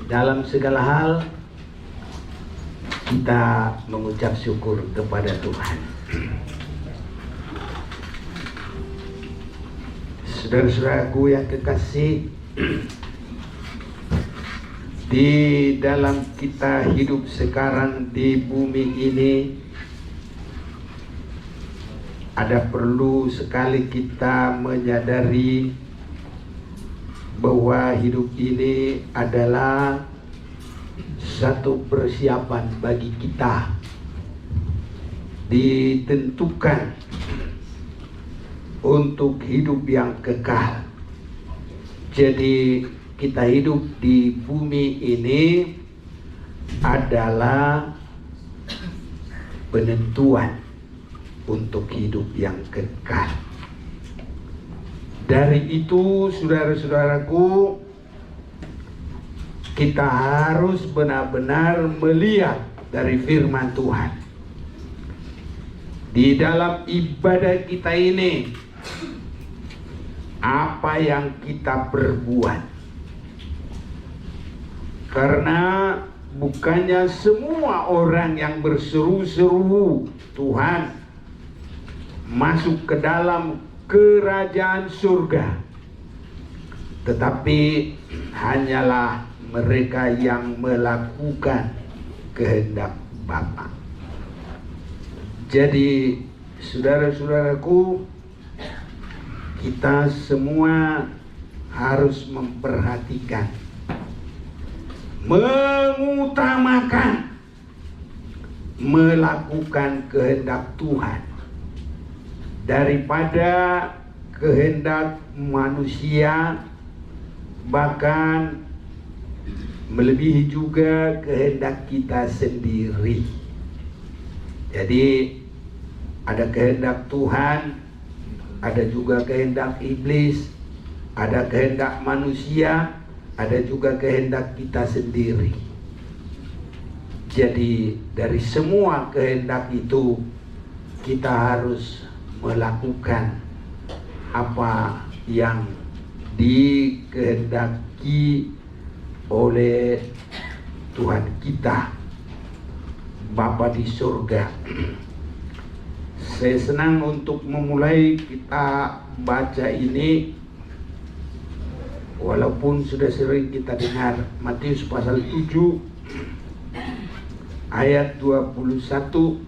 Dalam segala hal kita mengucap syukur kepada Tuhan. Saudara-saudaraku yang kekasih, di dalam kita hidup sekarang di bumi ini, ada perlu sekali kita menyadari bahwa hidup ini adalah satu persiapan bagi kita, ditentukan untuk hidup yang kekal. Jadi kita hidup di bumi ini adalah penentuan untuk hidup yang kekal. Dari itu, saudara-saudaraku, kita harus benar-benar melihat dari firman Tuhan. Di dalam ibadah kita ini, apa yang kita perbuat. Karena bukannya semua orang yang berseru-seru Tuhan masuk ke dalam kerajaan surga, tetapi hanyalah mereka yang melakukan kehendak Bapa. Jadi saudara-saudaraku, kita semua harus memperhatikan, mengutamakan melakukan kehendak Tuhan daripada kehendak manusia, bahkan melebihi juga kehendak kita sendiri. Jadi ada kehendak Tuhan, ada juga kehendak iblis, ada kehendak manusia, ada juga kehendak kita sendiri. Jadi dari semua kehendak itu kita harus melakukan apa yang dikehendaki oleh Tuhan kita, Bapa di surga. Saya senang untuk memulai kita baca ini, walaupun sudah sering kita dengar. Matius pasal 7 ayat 21.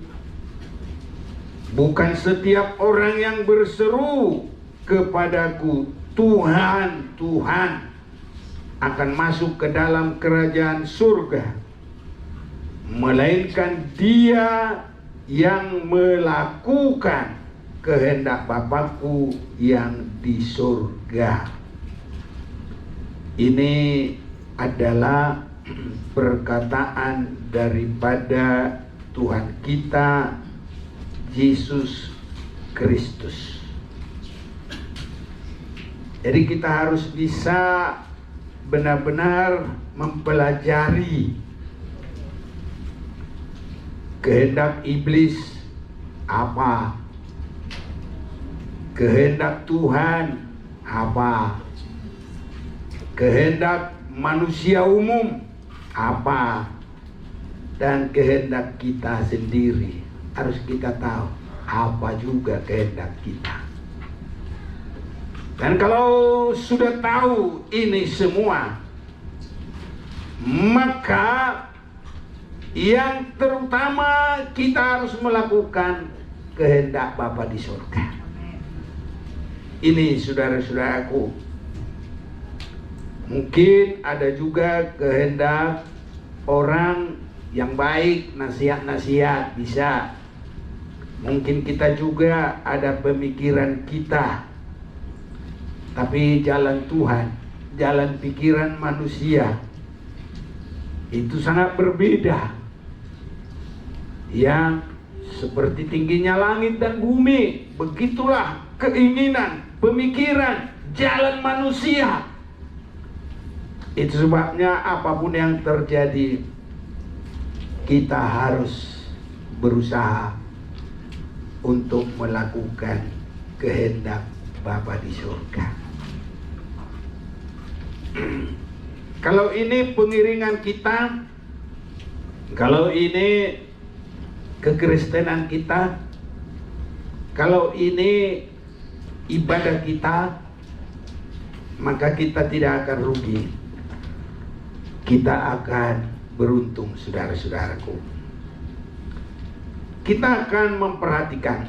Bukan setiap orang yang berseru kepadaku, Tuhan, Tuhan, akan masuk ke dalam kerajaan surga, melainkan dia yang melakukan kehendak Bapakku yang di surga. Ini adalah perkataan daripada Tuhan kita Yesus Kristus. Jadi kita harus bisa benar-benar mempelajari kehendak iblis apa, kehendak Tuhan apa, kehendak manusia umum apa, dan kehendak kita sendiri. Harus kita tahu apa juga kehendak kita. Dan kalau sudah tahu ini semua, maka yang terutama kita harus melakukan kehendak Bapa di surga. Ini saudara-saudaraku, mungkin ada juga kehendak orang yang baik, nasihat-nasihat bisa. Mungkin kita juga ada pemikiran kita, tapi jalan Tuhan, jalan pikiran manusia itu sangat berbeda. Yang seperti tingginya langit dan bumi, begitulah keinginan, pemikiran, jalan manusia. Itu sebabnya apapun yang terjadi, kita harus berusaha untuk melakukan kehendak Bapa di surga. Kalau ini pengiringan kita, kalau ini kekristenan kita, kalau ini ibadah kita, maka kita tidak akan rugi. Kita akan beruntung, saudara-saudaraku. Kita akan memperhatikan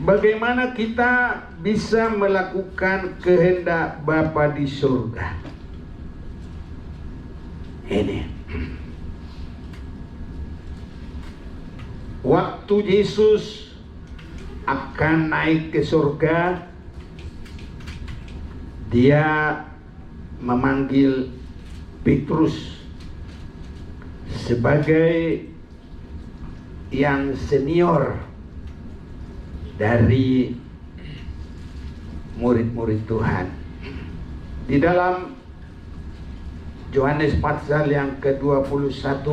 bagaimana kita bisa melakukan kehendak Bapa di surga. Ini waktu Yesus akan naik ke surga, dia memanggil Petrus sebagai yang senior dari murid-murid Tuhan. Di dalam Yohanes pasal yang ke-21,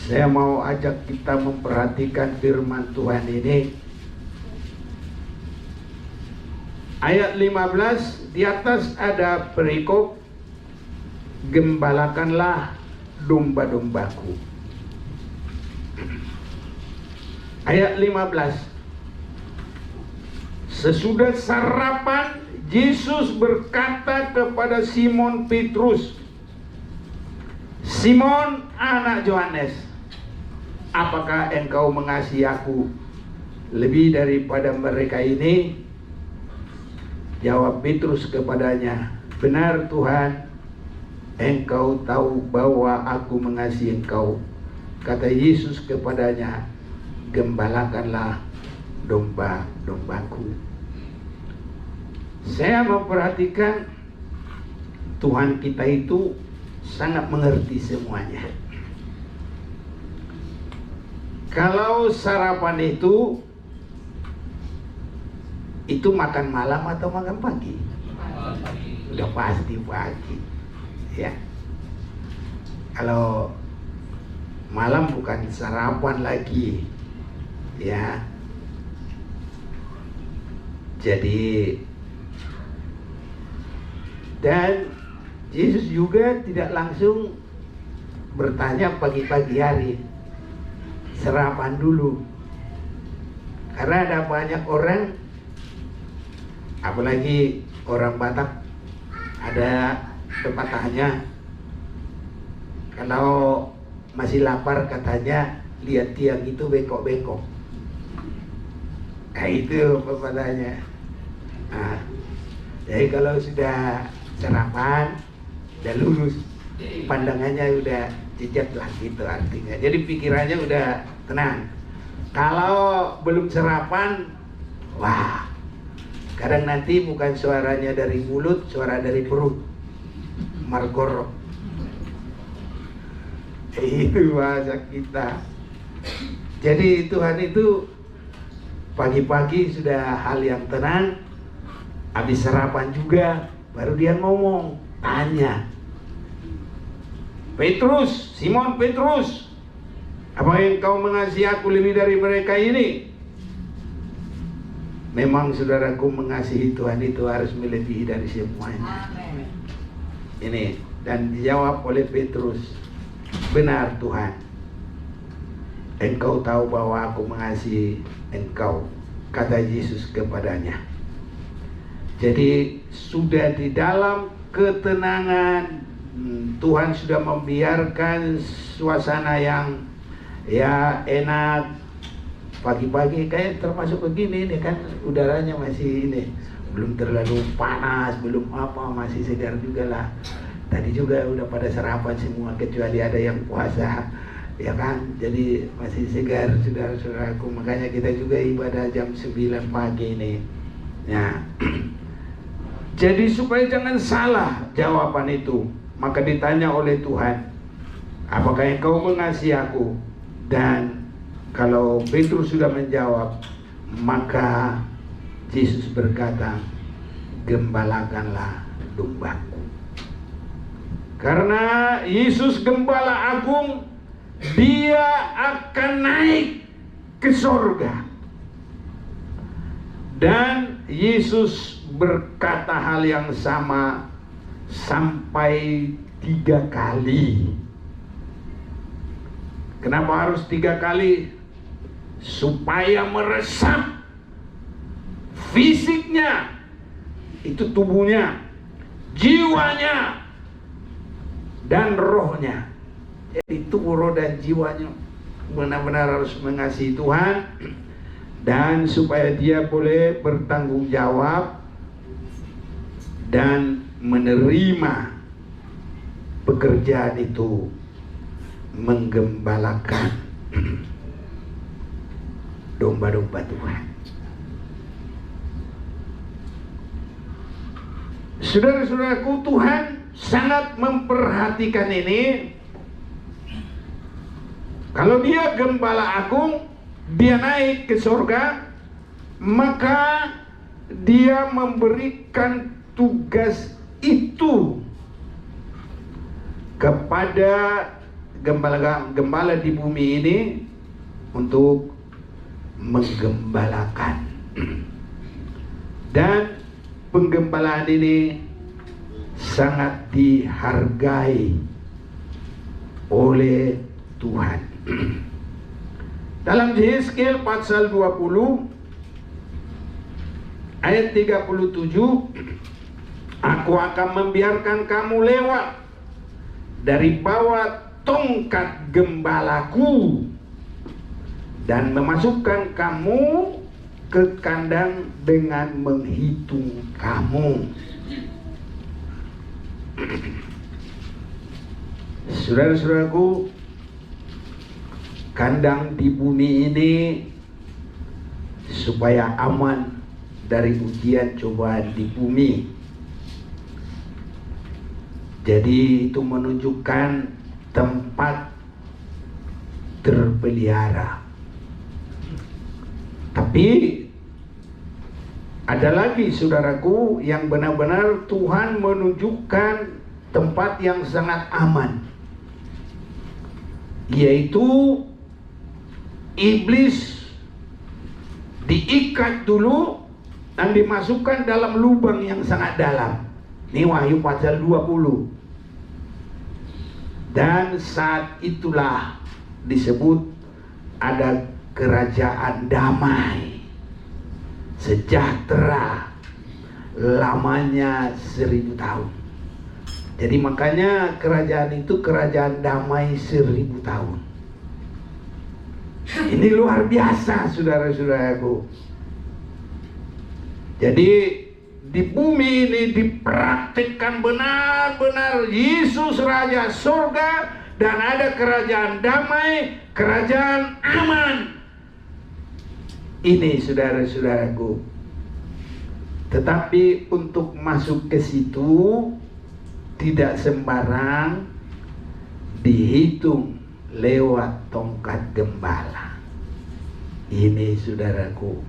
saya mau ajak kita memperhatikan firman Tuhan ini. Ayat 15, di atas ada perikop, gembalakanlah domba-dombaku. Ayat 15, sesudah sarapan, Yesus berkata kepada Simon Petrus, Simon anak Yohanes, apakah engkau mengasihi aku lebih daripada mereka ini? Jawab Petrus kepadanya, benar Tuhan, engkau tahu bahwa aku mengasihi engkau. Kata Yesus kepadanya, gembalakanlah domba-dombaku. Saya memperhatikan Tuhan kita itu sangat mengerti semuanya. Kalau sarapan itu makan malam atau makan pagi? Udah pasti pagi, ya. Kalau malam bukan sarapan lagi, ya. Jadi, dan Yesus juga tidak langsung bertanya pagi-pagi hari, sarapan dulu. Karena ada banyak orang, apalagi orang Batak, ada pepatahnya, kalau masih lapar katanya lihat tiang itu bengkok-bengkok. Nah, itu pepatahnya. Nah, jadi kalau sudah sarapan, udah lurus, pandangannya udah jejak lah gitu artinya. Jadi pikirannya udah tenang. Kalau belum sarapan, wah, kadang nanti bukan suaranya dari mulut, suara dari perut, margoro. Itu bahasa kita. Jadi Tuhan itu pagi-pagi sudah hal yang tenang, habis sarapan juga, baru dia ngomong, tanya, Petrus, Simon Petrus, apa yang kau mengasihi aku lebih dari mereka ini? Memang saudaraku, mengasihi Tuhan itu harus melebihi dari semuanya. Amen. Ini, dan dijawab oleh Petrus, benar Tuhan, engkau tahu bahwa aku mengasihi engkau, kata Yesus kepadanya. Jadi sudah di dalam ketenangan, Tuhan sudah membiarkan suasana yang ya enak. Pagi-pagi kayak termasuk begini nih kan, udaranya masih ini, belum terlalu panas, belum apa, masih segar juga lah. Tadi juga udah pada sarapan semua kecuali ada yang puasa, ya kan? Jadi masih segar saudara-saudaraku. Makanya kita juga ibadah jam 9 pagi ini. Ya. Jadi supaya jangan salah jawaban itu, maka ditanya oleh Tuhan, apakah engkau mengasihi aku? Dan kalau Petrus sudah menjawab, maka Yesus berkata, gembalakanlah dombaku. Karena Yesus gembala agung, dia akan naik ke surga. Dan Yesus berkata hal yang sama sampai 3 kali. Kenapa harus 3 kali? Supaya meresap fisiknya, itu tubuhnya, jiwanya, dan rohnya. Jadi tubuh, roh, dan jiwanya benar-benar harus mengasihi Tuhan, dan supaya dia boleh bertanggung jawab dan menerima pekerjaan itu, menggembalakan domba-domba Tuhan. Saudara-saudaraku, Tuhan sangat memperhatikan ini. Kalau dia gembala agung, dia naik ke surga, maka dia memberikan tugas itu kepada gembala di bumi ini untuk menggembalakan. Dan penggembalaan ini sangat dihargai oleh Tuhan. Dalam Yehezkiel pasal 20 ayat 37, aku akan membiarkan kamu lewat dari bawah tongkat gembalaku dan memasukkan kamu ke kandang dengan menghitung kamu. Saudara-saudaraku, kandang di bumi ini supaya aman dari ujian cobaan di bumi. Jadi itu menunjukkan tempat terpelihara. Tapi ada lagi, saudaraku, yang benar-benar Tuhan menunjukkan tempat yang sangat aman, yaitu iblis diikat dulu dan dimasukkan dalam lubang yang sangat dalam. Ini Wahyu pasal 20. Dan saat itulah disebut ada kerajaan damai, sejahtera, lamanya 1000 tahun. Jadi makanya kerajaan itu kerajaan damai 1000 tahun. Ini luar biasa, saudara-saudaraku. Jadi di bumi ini dipraktikkan benar-benar Yesus Raja Surga, dan ada kerajaan damai, kerajaan aman. Ini, saudara-saudaraku. Tetapi untuk masuk ke situ tidak sembarang dihitung lewat tongkat gembala. Ini, saudaraku.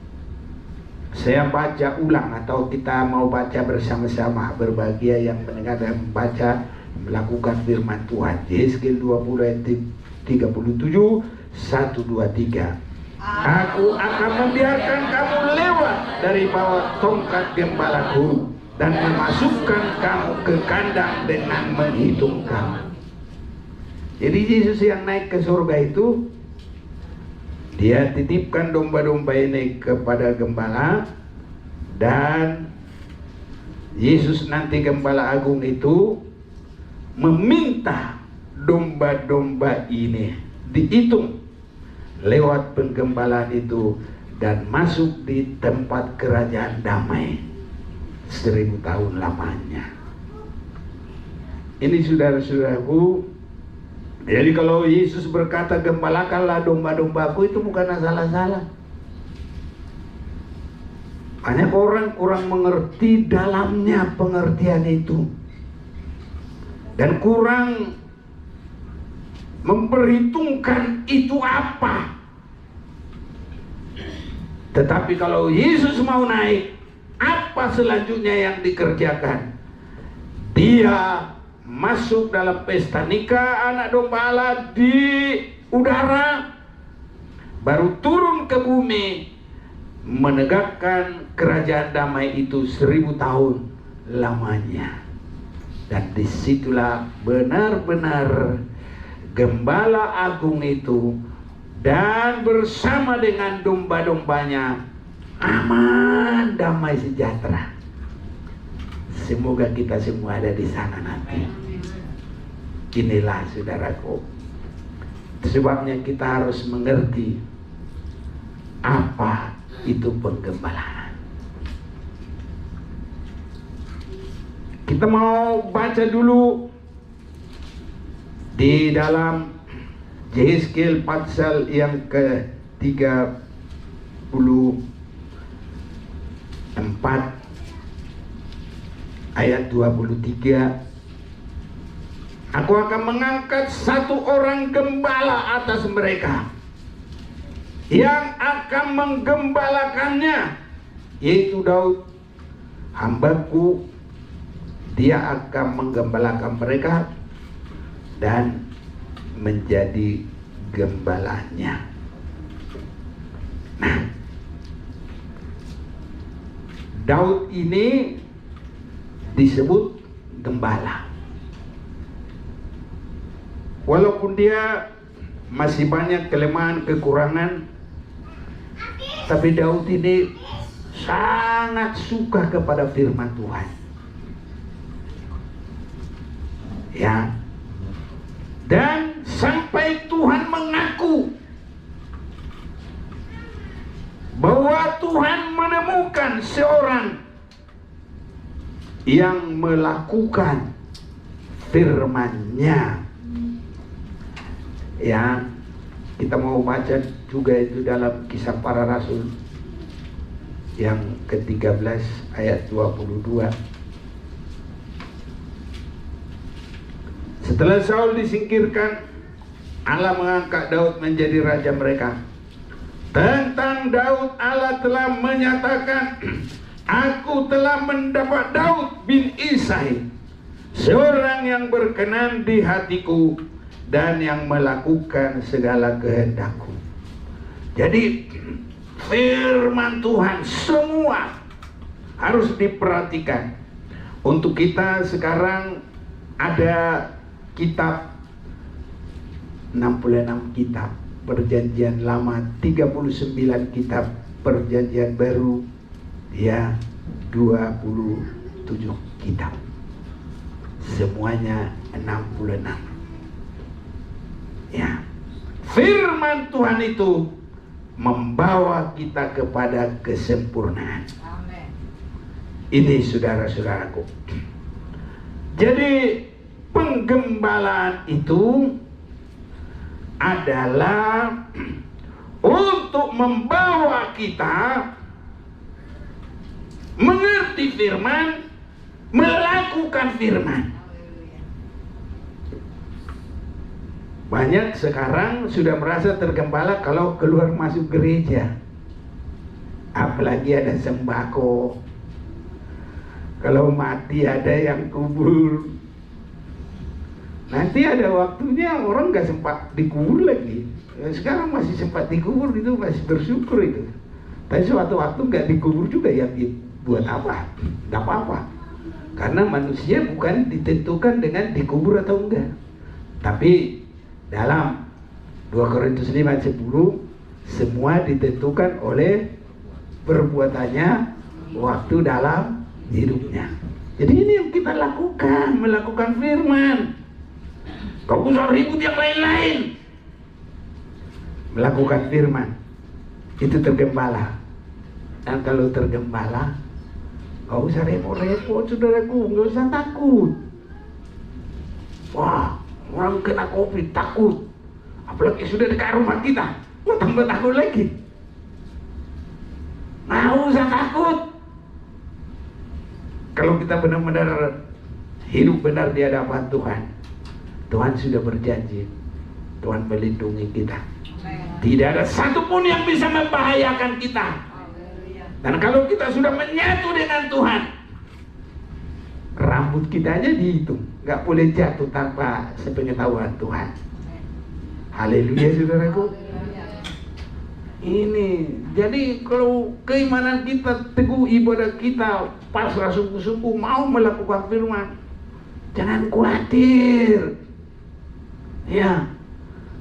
Saya baca ulang, atau kita mau baca bersama-sama, berbahagia yang mendengar dan membaca, melakukan firman Tuhan. Yehezkiel 20 ayat 37, 1, 2, 3. Aku akan membiarkan kamu lewat dari bawah tongkat gembalaku dan memasukkan kamu ke kandang dengan menghitung kamu. Jadi Yesus yang naik ke surga itu, dia titipkan domba-domba ini kepada gembala, dan Yesus nanti gembala agung itu meminta domba-domba ini dihitung lewat penggembalaan itu dan masuk di tempat kerajaan damai 1000 tahun lamanya. Ini, saudara-saudaraku. Jadi kalau Yesus berkata gembalakanlah domba-dombaku, itu bukan salah-salah. Banyak orang kurang mengerti dalamnya pengertian itu, dan kurang memperhitungkan itu apa. Tetapi kalau Yesus mau naik, apa selanjutnya yang dikerjakan? Dia masuk dalam pesta nikah anak domba Allah di udara, baru turun ke bumi menegakkan kerajaan damai itu 1000 tahun lamanya. Dan disitulah benar-benar Gembala Agung itu dan bersama dengan domba-dombanya aman, damai, sejahtera. Semoga kita semua ada di sana nanti. Inilah saudaraku, sebabnya kita harus mengerti apa itu penggembalaan. Kita mau baca dulu di dalam Yehezkiel pasal yang ke-34 ayat 23. Aku akan mengangkat satu orang gembala atas mereka yang akan menggembalakannya, yaitu Daud hambaku. Dia akan menggembalakan mereka dan menjadi gembalanya. Nah, Daud ini disebut gembala. Walaupun dia masih banyak kelemahan, kekurangan, tapi Daud ini sangat suka kepada firman Tuhan. Ya. Dan sampai Tuhan mengaku bahwa Tuhan menemukan seorang yang melakukan firman-Nya. Ya, kita mau baca juga itu dalam Kisah Para Rasul yang ke-13 ayat 22. Setelah Saul disingkirkan, Allah mengangkat Daud menjadi raja mereka. Tentang Daud, Allah telah menyatakan, aku telah mendapat Daud bin Isai, seorang yang berkenan di hatiku dan yang melakukan segala kehendakku. Jadi firman Tuhan semua harus diperhatikan. Untuk kita sekarang ada kitab 66 kitab Perjanjian Lama, 39 kitab Perjanjian Baru, ya 27 kitab. Semuanya 66. Ya. Firman Tuhan itu membawa kita kepada kesempurnaan. Amen. Ini saudara-saudaraku. Jadi penggembalaan itu adalah untuk membawa kita mengerti firman, melakukan firman. Banyak sekarang sudah merasa tergembala kalau keluar masuk gereja, apalagi ada sembako, kalau mati ada yang kubur. Nanti ada waktunya orang gak sempat dikubur lagi. Sekarang masih sempat dikubur, itu masih bersyukur itu. Tapi suatu waktu gak dikubur juga, ya buat apa? Gak apa-apa. Karena manusia bukan ditentukan dengan dikubur atau enggak. Tapi dalam 2 Korintus 5:10 semua ditentukan oleh perbuatannya waktu dalam hidupnya. Jadi ini yang kita lakukan, melakukan firman. Kau usah ribut yang lain-lain. Melakukan firman itu tergembala. Dan kalau tergembala, kau usah repot-repot, saudaraku, nggak usah takut. Wah, orang kena COVID takut, apalagi sudah dekat rumah kita, wah tambah takut lagi. Nggak usah takut. Kalau kita benar-benar hidup benar di hadapan Tuhan, Tuhan sudah berjanji, Tuhan melindungi kita. Tidak ada satupun yang bisa membahayakan kita. Dan kalau kita sudah menyatu dengan Tuhan, rambut kita aja dihitung, nggak boleh jatuh tanpa sepengetahuan Tuhan. Haleluya, saudaraku. Ini, jadi kalau keimanan kita teguh, ibadah kita pasrah sungguh-sungguh mau melakukan firman, jangan khawatir. Ya,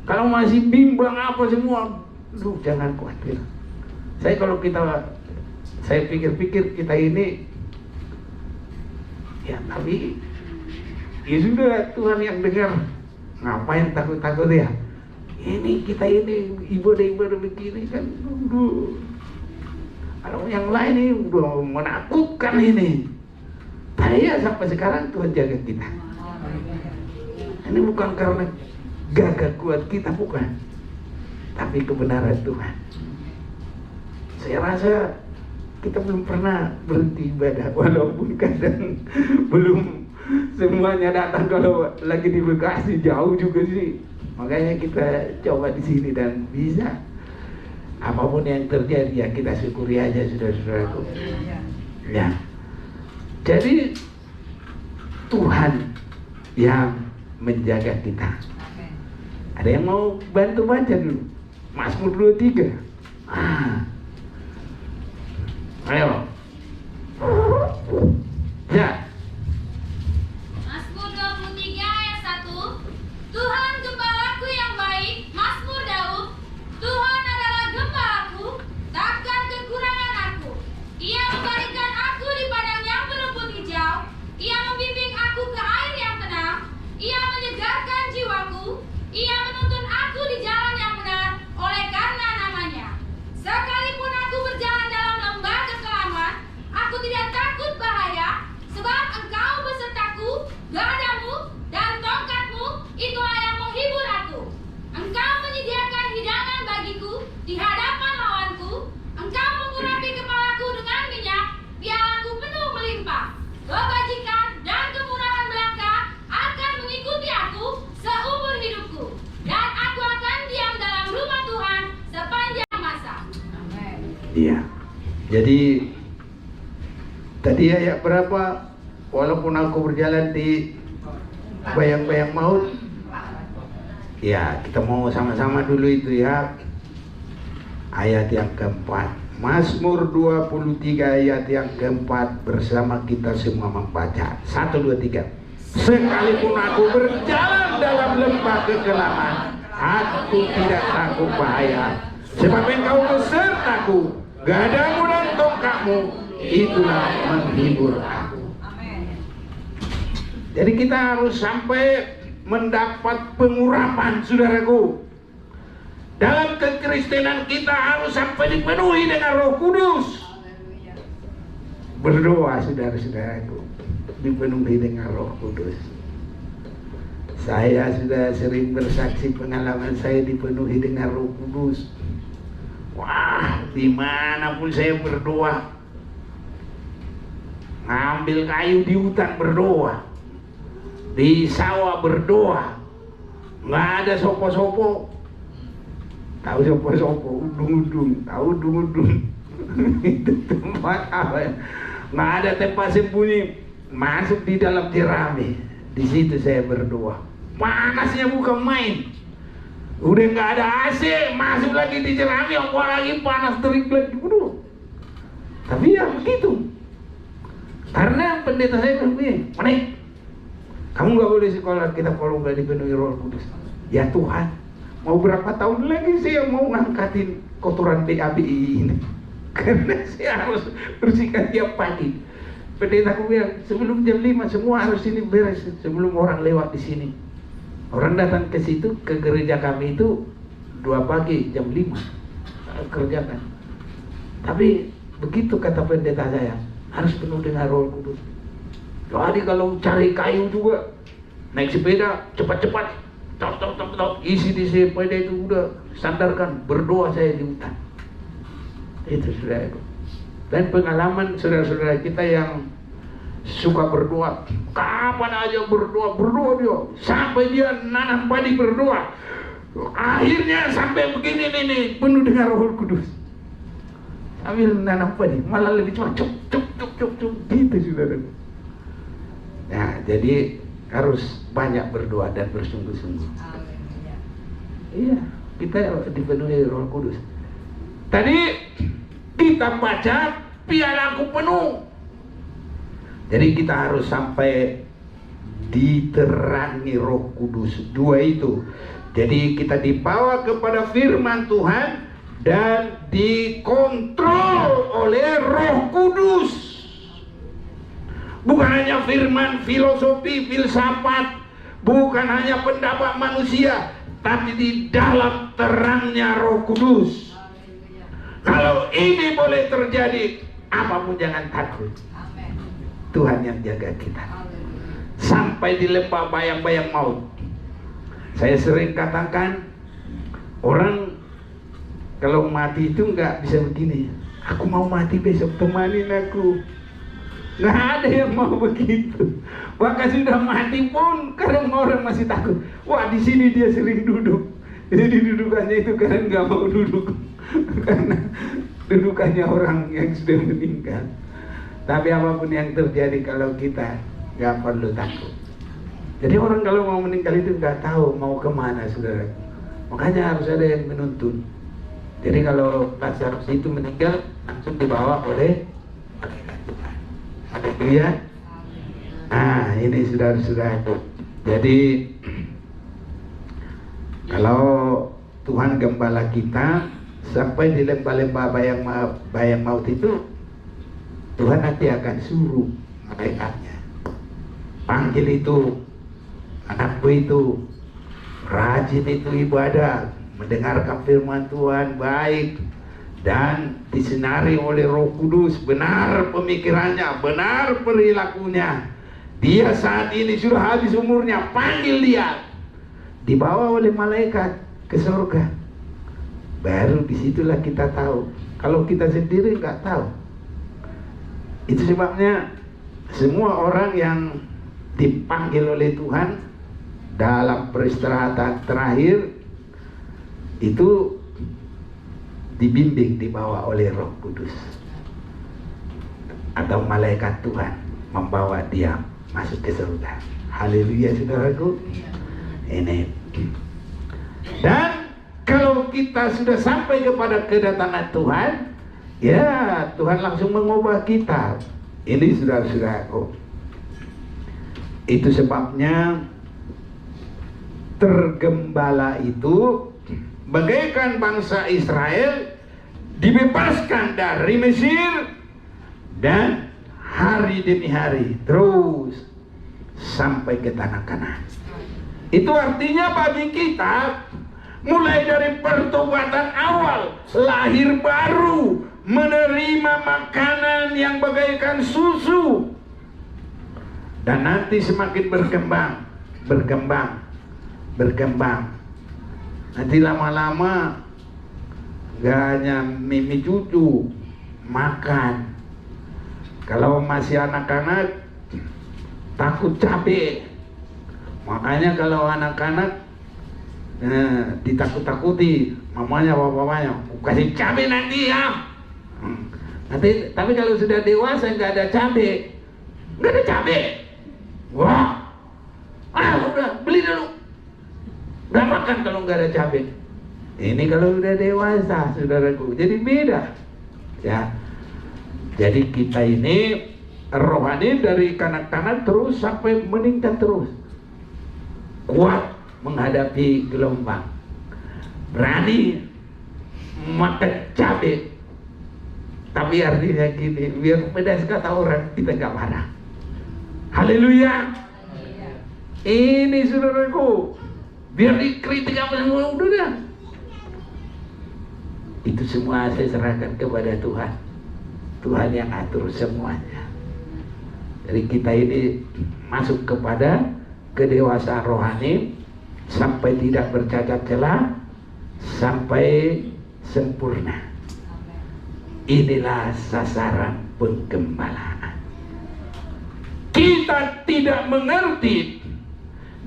kalau masih bimbang apa semua, jangan khawatir. Saya pikir-pikir kita ini, ya tapi ya sudah, Tuhan yang dengar, ngapain takut-takut ya? Ini kita ini ibadah begini kan, kalau yang lain ini udah menakutkan ini. Tapi ya sampai sekarang Tuhan jaga kita. Ini bukan karena gagah kuat kita, bukan, tapi kebenaran Tuhan. Saya rasa kita belum pernah berhenti ibadah, walaupun kadang belum semuanya datang. Kalau lagi di Bekasi jauh juga sih, makanya kita coba di sini dan bisa. Apapun yang terjadi ya kita syukuri aja, saudara-saudaraku. Ya, jadi Tuhan yang menjaga kita. Ada yang mau bantu baca dulu Mazmur 23? Ayo. Ya. Mazmur 23 ayat 1. Tuhan gembalaku yang baik, Mazmur Daud. Tuhan adalah gembalaku, takkan kekurangan aku. Ia memberikan aku di padang yang berumput hijau. Ia membimbing aku ke air yang tenang. Ia menyegarkan jiwaku. Ia menuntun aku di jalan yang benar oleh karena namanya. Sekalipun aku berjalan dalam lembah kekelaman, aku tidak takut bahaya, sebab Engkau besertaku, gadamu dan tongkatmu, itulah yang menghibur aku. Engkau menyediakan hidangan bagiku di hadapan lawanku. Engkau mengurapi kepalaku dengan minyak, pialaku penuh melimpah. Kebajikan dan kemurahan belaka akan mengikuti aku seumur hidupku, dan aku akan diam dalam rumah Tuhan sepanjang masa. Amin. Iya. Jadi tadi ayat berapa? Walaupun aku berjalan di bayang-bayang maut. Ya, kita mau sama-sama dulu itu ya. Ayat yang keempat, Mazmur 23 ayat yang keempat, bersama kita semua membaca. 1, 2, 3. Sekalipun aku berjalan dalam lembah kekelaman, aku tidak takut bahaya, sebab Engkau besertaku, gadamu dan tongkatmu, itulah menghibur aku. Jadi kita harus sampai mendapat pengurapan, saudaraku. Dalam kekristenan kita harus sampai dipenuhi dengan Roh Kudus. Berdoa, saudara-saudaraku, dipenuhi dengan Roh Kudus. Saya sudah sering bersaksi pengalaman saya dipenuhi dengan Roh Kudus. Wah, dimanapun saya berdoa, ngambil kayu di hutan berdoa, di sawah berdoa, nggak ada sopo-sopo. Tahu sopo-sopo, udung-udung, tahu udung-udung. Itu tempat apa ya? Nggak ada tempat sembunyi, masuk di dalam jerami. Di situ saya berdoa. Panasnya bukan main. Udah nggak ada AC, masuk lagi di jerami, apalagi panas terik lagi. Tapi ya begitu. Karena pendeta saya bilang begini, "Manik, kamu nggak boleh sekolah kita kalau nggak dipenuhi Roh Kudus." Ya Tuhan, mau berapa tahun lagi saya mau ngangkatin kotoran BABI ini? Karena saya harus bersihkan tiap pagi. Pendeta aku bilang, sebelum jam 5 semua harus ini beres, sebelum orang lewat di sini. Orang datang ke situ, ke gereja kami itu 2 pagi, jam 5 kerjakan. Tapi begitu kata pendeta saya, harus penuh dengan Roh Kudus. Jadi kalau cari kayu juga, naik sepeda cepat-cepat, isi di sepeda itu udah sandarkan, berdoa saya di hutan. Itu saudara itu. Dan pengalaman saudara-saudara kita yang suka berdoa, kapan aja berdoa dia, sampai dia nanam padi berdoa, akhirnya sampai begini nih penuh dengan Roh Kudus. Sambil nanam padi malah lebih cepat, cuk gitu saudara. Nah, jadi harus banyak berdoa dan bersungguh-sungguh. Iya, kita dipenuhi Roh Kudus. Tadi kita baca pialaku penuh. Jadi kita harus sampai diterangi Roh Kudus. Dua itu. Jadi kita dibawa kepada firman Tuhan dan dikontrol oleh Roh Kudus. Bukan hanya firman filosofi, filsafat, bukan hanya pendapat manusia, tapi di dalam terangnya Roh Kudus. Kalau ini boleh terjadi, apapun jangan takut. Tuhan yang jaga kita. Sampai di lembah bayang-bayang maut. Saya sering katakan, orang kalau mati itu nggak bisa begini. Aku mau mati besok, temanin aku. Nggak ada yang mau begitu. Bahkan sudah mati pun kadang orang masih takut. Wah, di sini dia sering duduk. Jadi dudukannya itu kadang nggak mau duduk karena dudukannya orang yang sudah meninggal. Tapi apapun yang terjadi, kalau kita nggak perlu takut. Jadi orang kalau mau meninggal itu nggak tahu mau kemana, saudara. Makanya harus ada yang menuntun. Jadi kalau Lazarus itu meninggal, langsung dibawa oleh Tuhan. Haleluya. Nah, ini saudara-saudara. Jadi kalau Tuhan gembala kita sampai di lembah-lembah bayang maut itu, Tuhan nanti akan suruh malaikatnya, panggil itu anakku itu, rajin itu ibadah, mendengarkan firman Tuhan baik, dan disinari oleh Roh Kudus, benar pemikirannya, benar perilakunya. Dia saat ini sudah habis umurnya, panggil dia, dibawa oleh malaikat ke surga. Baru disitulah kita tahu. Kalau kita sendiri nggak tahu. Itu sebabnya semua orang yang dipanggil oleh Tuhan dalam peristirahatan terakhir itu dibimbing, dibawa oleh Roh Kudus atau malaikat Tuhan membawa dia masuk ke surga. Haleluya, saudaraku. Ini. Dan kalau kita sudah sampai kepada kedatangan Tuhan, ya Tuhan langsung mengubah kita. Ini saudara-saudaraku. Itu sebabnya tergembala itu bagaikan bangsa Israel dibebaskan dari Mesir, dan hari demi hari terus sampai ke tanah Kanaan. Itu artinya bagi kita, mulai dari pertobatan awal, lahir baru, menerima makanan yang bagaikan susu, dan nanti semakin berkembang. Nanti lama-lama gak hanya mimi cucu, makan. Kalau masih anak-anak takut cabai, makanya kalau anak-anak ditakut-takuti mamanya, bapaknya, kasih cabai nanti ya. Nanti, tapi kalau sudah dewasa nggak ada cabai, wah, udah beli dulu, nggak makan kalau nggak ada cabai. Ini kalau sudah dewasa, saudaraku, jadi beda, ya. Jadi kita ini rohani dari kanak-kanak terus sampai meningkat terus, kuat menghadapi gelombang, berani makan cabai. Tapi artinya gini, biar pedas kata orang, kita gak marah. Haleluya. Ini saudaraku, biar dikritik apa semua, udah dah. Itu semua saya serahkan kepada Tuhan. Tuhan yang atur semuanya. Jadi kita ini masuk kepada kedewasaan rohani sampai tidak bercacat celah, sampai sempurna. Inilah sasaran penggembalaan. Kita tidak mengerti,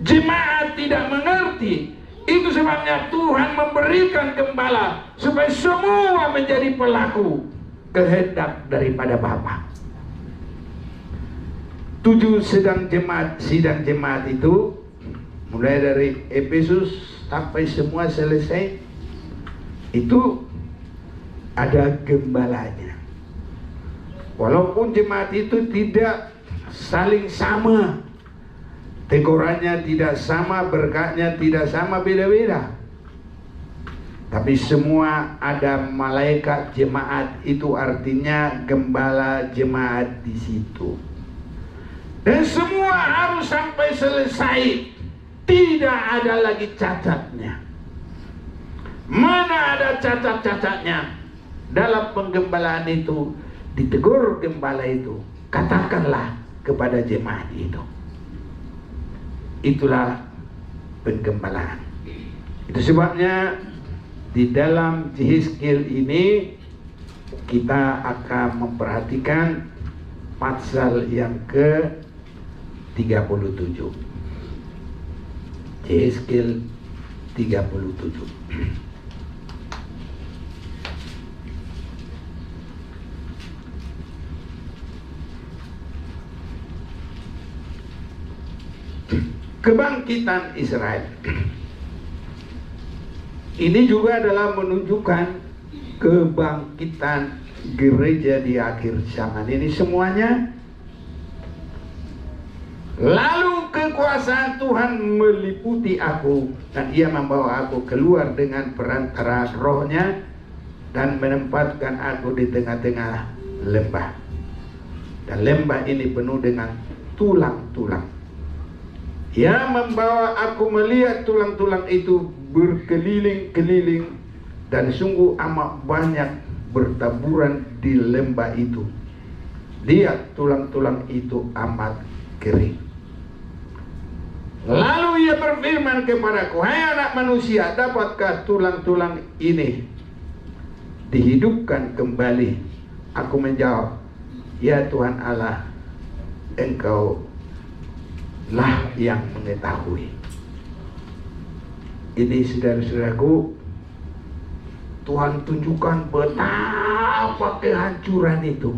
jemaat tidak mengerti. Itu sebabnya Tuhan memberikan gembala supaya semua menjadi pelaku kehendak daripada Bapa. 7 sidang jemaat itu, mulai dari Efesus sampai semua selesai, itu ada gembalanya. Walaupun jemaat itu tidak saling sama, tegurannya tidak sama, berkatnya tidak sama, beda-beda, tapi semua ada malaikat jemaat, itu artinya gembala jemaat di situ. Dan semua harus sampai selesai, tidak ada lagi cacatnya. Mana ada cacat-cacatnya dalam penggembalaan itu, ditegur gembala itu, katakanlah kepada jemaat itu. Itulah penggembalaan. Itu sebabnya di dalam Yehezkiel ini kita akan memperhatikan pasal yang ke-37. Yehezkiel 37. Kebangkitan Israel ini juga adalah menunjukkan kebangkitan gereja di akhir zaman ini semuanya. Lalu kekuasaan Tuhan meliputi aku, dan ia membawa aku keluar dengan perantara rohnya dan menempatkan aku di tengah-tengah lembah. Dan lembah ini penuh dengan tulang-tulang. Ia membawa aku melihat tulang-tulang itu berkeliling-keliling, dan sungguh amat banyak bertaburan di lembah itu. Lihat, tulang-tulang itu amat kering. Lalu ia berfirman kepadaku, hai anak manusia, dapatkah tulang-tulang ini dihidupkan kembali? Aku menjawab, ya Tuhan Allah, Engkau lah yang mengetahui. Ini saudara-saudaraku, Tuhan tunjukkan betapa kehancuran itu.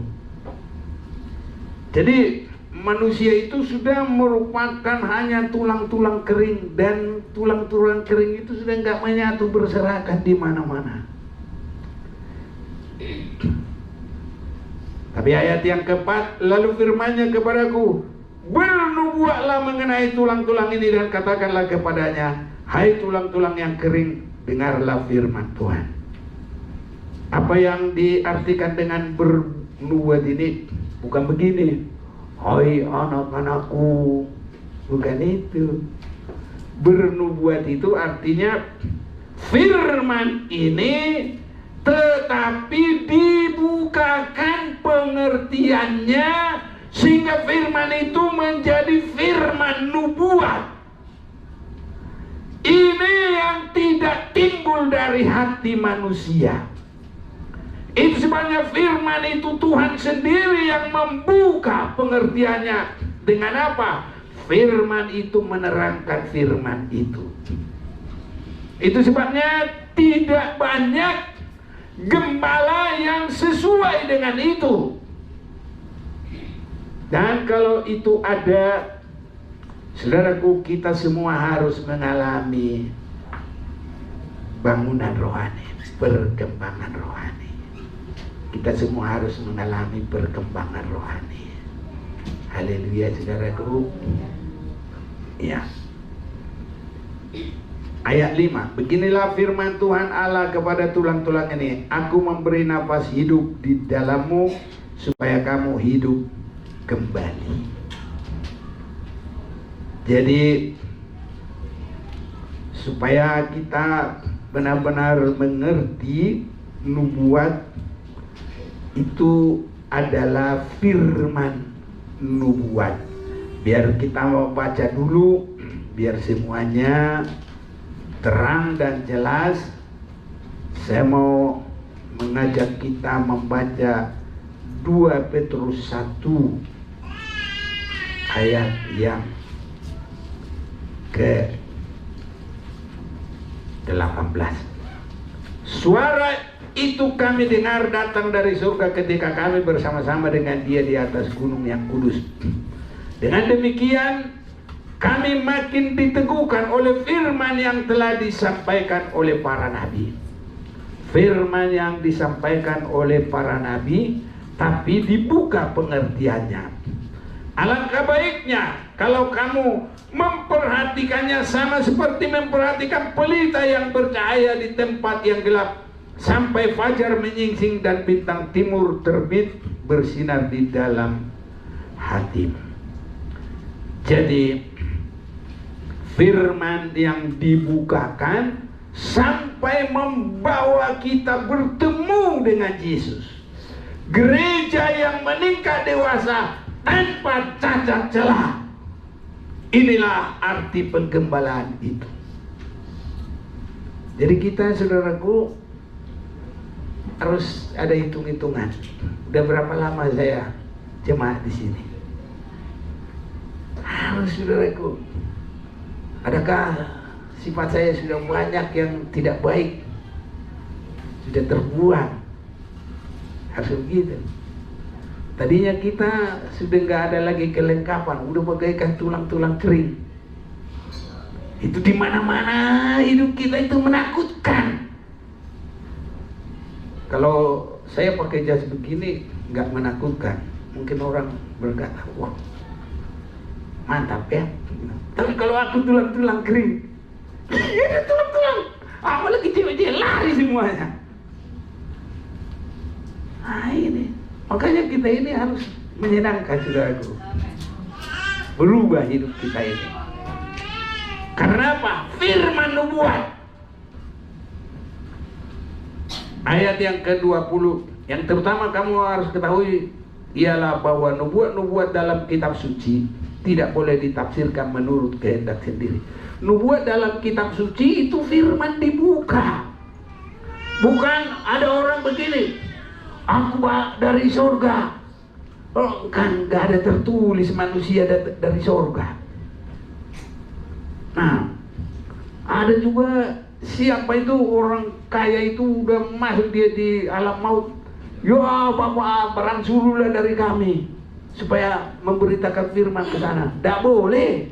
Jadi manusia itu sudah merupakan hanya tulang-tulang kering, dan tulang-tulang kering itu sudah nggak menyatu berserakan di mana-mana. Tapi ayat yang keempat, lalu firman-Nya kepadaku, bernubuatlah mengenai tulang-tulang ini dan katakanlah kepadanya, hai tulang-tulang yang kering, dengarlah firman Tuhan. Apa yang diartikan dengan bernubuat ini? Bukan begini, hai anak-anakku, bukan itu. Bernubuat itu artinya firman ini tetapi dibukakan pengertiannya, sehingga firman itu menjadi firman nubuat. Ini yang tidak timbul dari hati manusia. Itu sebabnya firman itu Tuhan sendiri yang membuka pengertiannya. Dengan apa? Firman itu menerangkan firman itu. Itu sebabnya tidak banyak gembala yang sesuai dengan itu. Dan kalau itu ada, saudaraku, kita semua harus mengalami bangunan rohani, perkembangan rohani. Kita semua harus mengalami perkembangan rohani. Haleluya, saudaraku. Ya. Ayat 5, beginilah firman Tuhan Allah kepada tulang-tulang ini, aku memberi nafas hidup di dalammu supaya kamu hidup kembali. Jadi supaya kita benar-benar mengerti nubuat itu adalah firman nubuat. Biar kita mau baca dulu, biar semuanya terang dan jelas. Saya mau mengajak kita membaca 2 Petrus 1 ayat yang ke-18. Suara itu kami dengar datang dari surga ketika kami bersama-sama dengan Dia di atas gunung yang kudus. Dengan demikian kami makin diteguhkan oleh firman yang telah disampaikan oleh para nabi. firman yang disampaikan oleh para nabi, tapi dibuka pengertiannya. Alangkah baiknya kalau kamu memperhatikannya sama seperti memperhatikan pelita yang bercahaya di tempat yang gelap, sampai fajar menyingsing dan bintang timur terbit bersinar di dalam hatimu. Jadi firman yang dibukakan sampai membawa kita bertemu dengan Yesus. Gereja yang meningkat dewasa tanpa cacat celah. Inilah arti penggembalaan itu. Jadi kita, saudaraku, harus ada hitung-hitungan. Udah berapa lama saya jemaat di sini? Harus, saudaraku. Adakah sifat saya sudah banyak yang tidak baik, sudah terbuang? Harus begitu. Tadinya kita sudah nggak ada lagi kelengkapan, udah bagaikan tulang-tulang kering. Itu di mana-mana hidup kita itu menakutkan. Kalau saya pakai jas begini nggak menakutkan, mungkin orang berkata, wah mantap ya. Tapi kalau aku tulang-tulang kering, ini tulang-tulang, apalagi cewek-cewek lari semuanya. Nah ini, makanya kita ini harus menyenangkan, saudaraku. Berubah hidup kita ini. Karena apa? Firman nubuat. Ayat yang ke-20, yang terutama kamu harus ketahui ialah bahwa nubuat-nubuat dalam kitab suci tidak boleh ditafsirkan menurut kehendak sendiri. Nubuat dalam kitab suci itu firman dibuka. Bukan ada orang begini, aku dari surga. Oh, kan gak ada tertulis manusia dari surga. Nah, ada juga siapa itu orang kaya itu udah masuk dia di alam maut. Ya Bapak, barang suruhlah dari kami supaya memberitakan firman ke sana. Tidak boleh.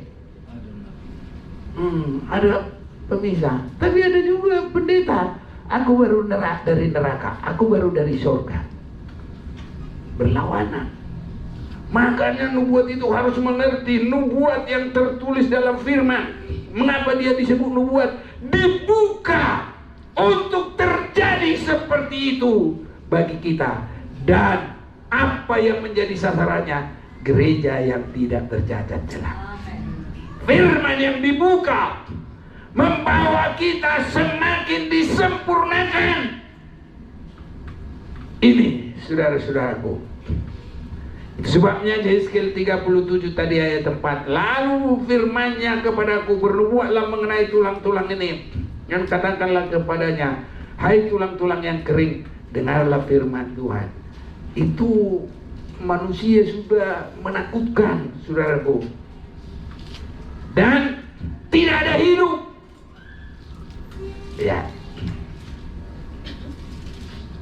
Ada pemisah. Tapi ada juga pendeta. Aku baru dari neraka, aku baru dari surga. Berlawanan. Makanya nubuat itu harus mengerti nubuat yang tertulis dalam firman. Mengapa dia disebut nubuat? Dibuka untuk terjadi seperti itu bagi kita. Dan apa yang menjadi sasarannya? Gereja yang tidak tercacat celah. Firman yang dibuka membawa kita semakin disempurnakan. Ini saudara-saudaraku. Sebabnya Yesaya 37 tadi ayat 4, lalu firman-Nya kepadaku, bernubuatlah mengenai tulang-tulang ini. Yang katakanlah kepadanya, hai tulang-tulang yang kering, dengarlah firman Tuhan. Itu manusia sudah menakutkan, saudaraku. Dan tidak ada hidup. Ya.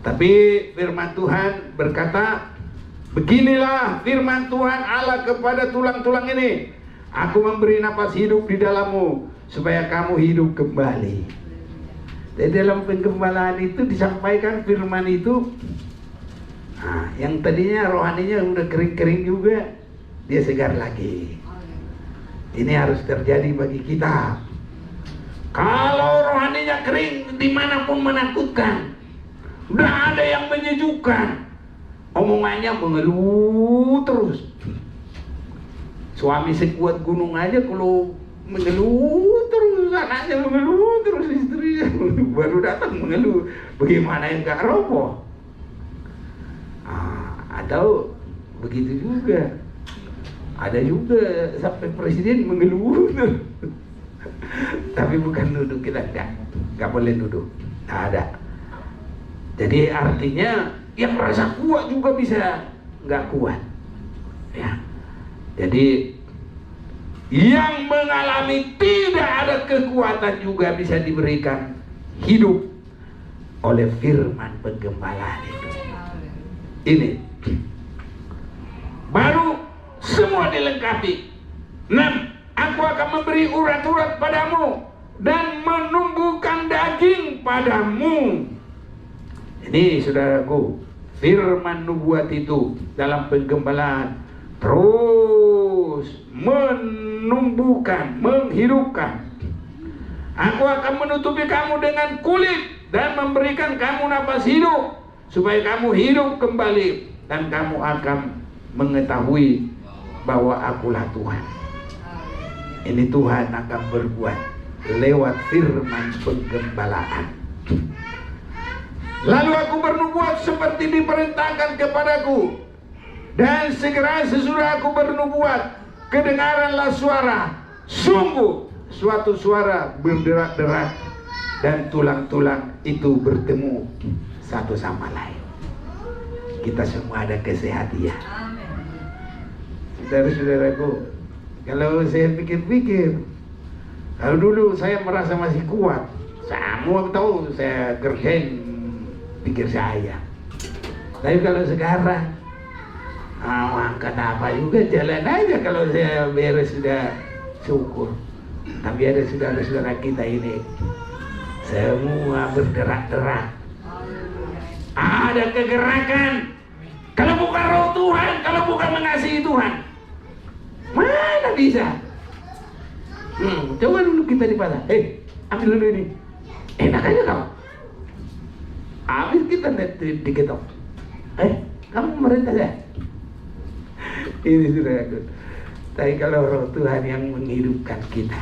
Tapi firman Tuhan berkata, beginilah firman Tuhan Allah kepada tulang-tulang ini, aku memberi napas hidup di dalammu supaya kamu hidup kembali. Jadi dalam penggembalaan itu disampaikan firman itu. Nah, yang tadinya rohaninya udah kering-kering juga, dia segar lagi. Ini harus terjadi bagi kita. Kalau rohaninya kering, dimanapun menakutkan. Udah ada yang menyejukkan, omongannya mengeluh terus. Suami sekuat gunung aja kalau mengeluh terus, anaknya mengeluh terus, istrinya baru datang mengeluh. Bagaimana yang gak roboh? Atau begitu juga. Ada juga sampai presiden mengeluh. Tapi bukan nuduh kita, enggak boleh nuduh. Nggak ada. Jadi artinya yang merasa kuat juga bisa nggak kuat. Ya. Jadi yang mengalami tidak ada kekuatan juga bisa diberikan hidup oleh firman penggembalaan itu. Ini baru semua dilengkapi. 6. Aku akan memberi urat-urat padamu dan menumbuhkan daging padamu. Ini saudaraku, firman nubuat itu dalam penggembalaan terus menumbuhkan, menghidupkan. Aku akan menutupi kamu dengan kulit dan memberikan kamu napas hidup, supaya kamu hidup kembali, dan kamu akan mengetahui bahwa akulah Tuhan. Ini Tuhan akan berbuat lewat firman penggembalaan. Lalu aku bernubuat seperti diperintahkan kepadaku, dan segera sesudah aku bernubuat, kedengaranlah suara, sungguh suatu suara berderak-derak, dan tulang-tulang itu bertemu satu sama lain. Kita semua ada kesehatan. Saudara-saudaraku, kalau saya pikir-pikir, kalau dulu saya merasa masih kuat, semua tahu saya kerjain pikir saya. Tapi kalau sekarang, angkat apa juga, jalan aja. Kalau saya beres sudah syukur. Tapi ada saudara-saudara kita ini semua bergerak-gerak, ada kegerakan. Kalau bukan roh Tuhan, kalau bukan mengasihi Tuhan, mana bisa? Coba dulu kita di pasar, ambil dulu ini, enak aja kau. Habis kita diketok, kamu pemerintah ya? Ini sudah aku. Tapi kalau roh Tuhan yang menghidupkan kita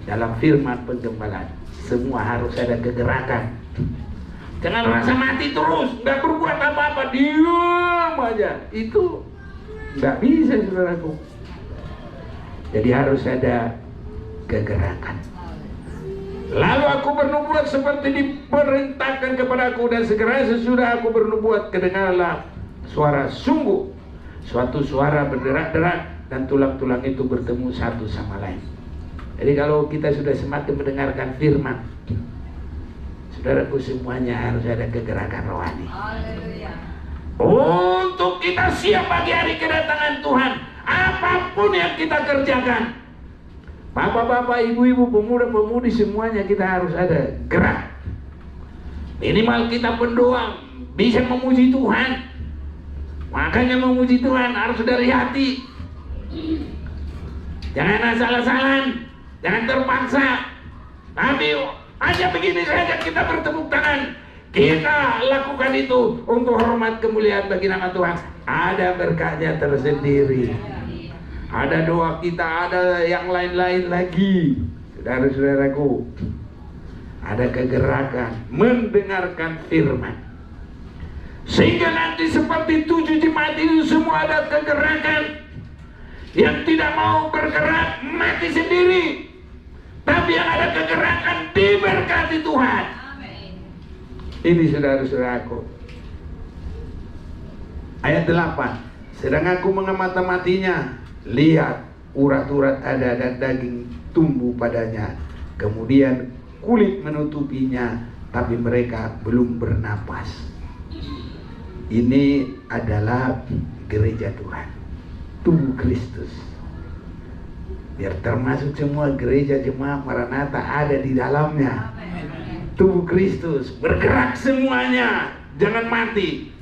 dalam firman penggembalaan, semua harus ada kegerakan. Jangan rasa mati terus, nggak berbuat apa-apa, diam aja. Itu nggak bisa, saudaraku. Jadi harus ada kegerakan. Lalu aku bernubuat seperti diperintahkan kepadaku, dan segera sesudah aku bernubuat, kedengarlah suara, sungguh suatu suara berderak-derak, dan tulang-tulang itu bertemu satu sama lain. Jadi kalau kita sudah semakin mendengarkan firman, saudaraku, semuanya harus ada kegerakan rohani. Untuk kita siap bagi hari kedatangan Tuhan, apapun yang kita kerjakan, bapak-bapak, ibu-ibu, pemuda-pemudi, semuanya kita harus ada gerak. Minimal kita pendoa bisa memuji Tuhan. Makanya memuji Tuhan harus dari hati. Jangan asal-asalan, jangan terpaksa. Tapi hanya begini saja kita bertepuk tangan, kita lakukan itu untuk hormat kemuliaan bagi nama Tuhan. Ada berkahnya tersendiri. Ada doa kita, ada yang lain-lain lagi. Saudara-saudaraku, ada kegerakan mendengarkan firman, sehingga nanti seperti 7 jemaat itu semua ada kegerakan. Yang tidak mau bergerak mati sendiri, tapi yang ada kegerakan diberkati Tuhan. Ini saudara-saudaraku, ayat 8. Sedang aku mengamati-matinya, lihat urat-urat ada dan daging tumbuh padanya, kemudian kulit menutupinya, tapi mereka belum bernapas. Ini adalah gereja Tuhan, tubuh Kristus. Biar termasuk semua gereja jemaat Maranatha ada di dalamnya. Tubuh Kristus bergerak semuanya, jangan mati.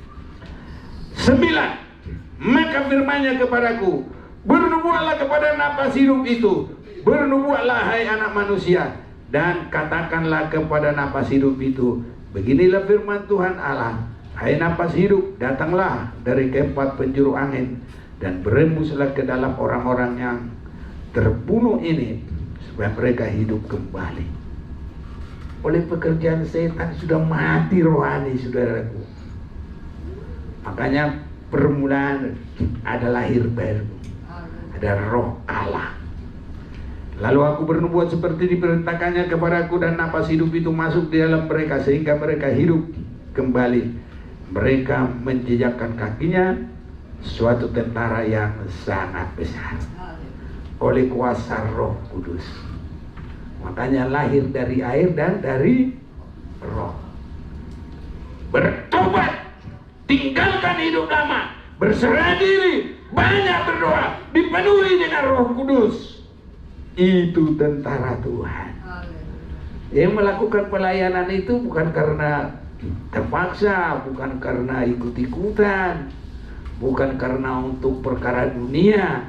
9. Maka firman-Nya kepadaku, bernubuatlah kepada napas hidup itu, bernubuatlah hai anak manusia, dan katakanlah kepada napas hidup itu, beginilah firman Tuhan Allah, hai napas hidup, datanglah dari keempat penjuru angin, dan berembuslah ke dalam orang-orang yang terbunuh ini, supaya mereka hidup kembali. Oleh pekerjaan setan sudah mati rohani, saudaraku. Makanya permulaan ada lahir baru, ada roh Allah. Lalu aku bernubuat seperti diperintahkannya kepadaku, dan napas hidup itu masuk di dalam mereka, sehingga mereka hidup kembali. Mereka menjejakkan kakinya suatu tentara yang sangat besar oleh kuasa Roh Kudus. Makanya lahir dari air dan dari roh. Bertobat, tinggalkan hidup lama, berserah diri, banyak berdoa, dipenuhi dengan Roh Kudus. Itu tentara Tuhan. Yang melakukan pelayanan itu bukan karena terpaksa, bukan karena ikut-ikutan, bukan karena untuk perkara dunia,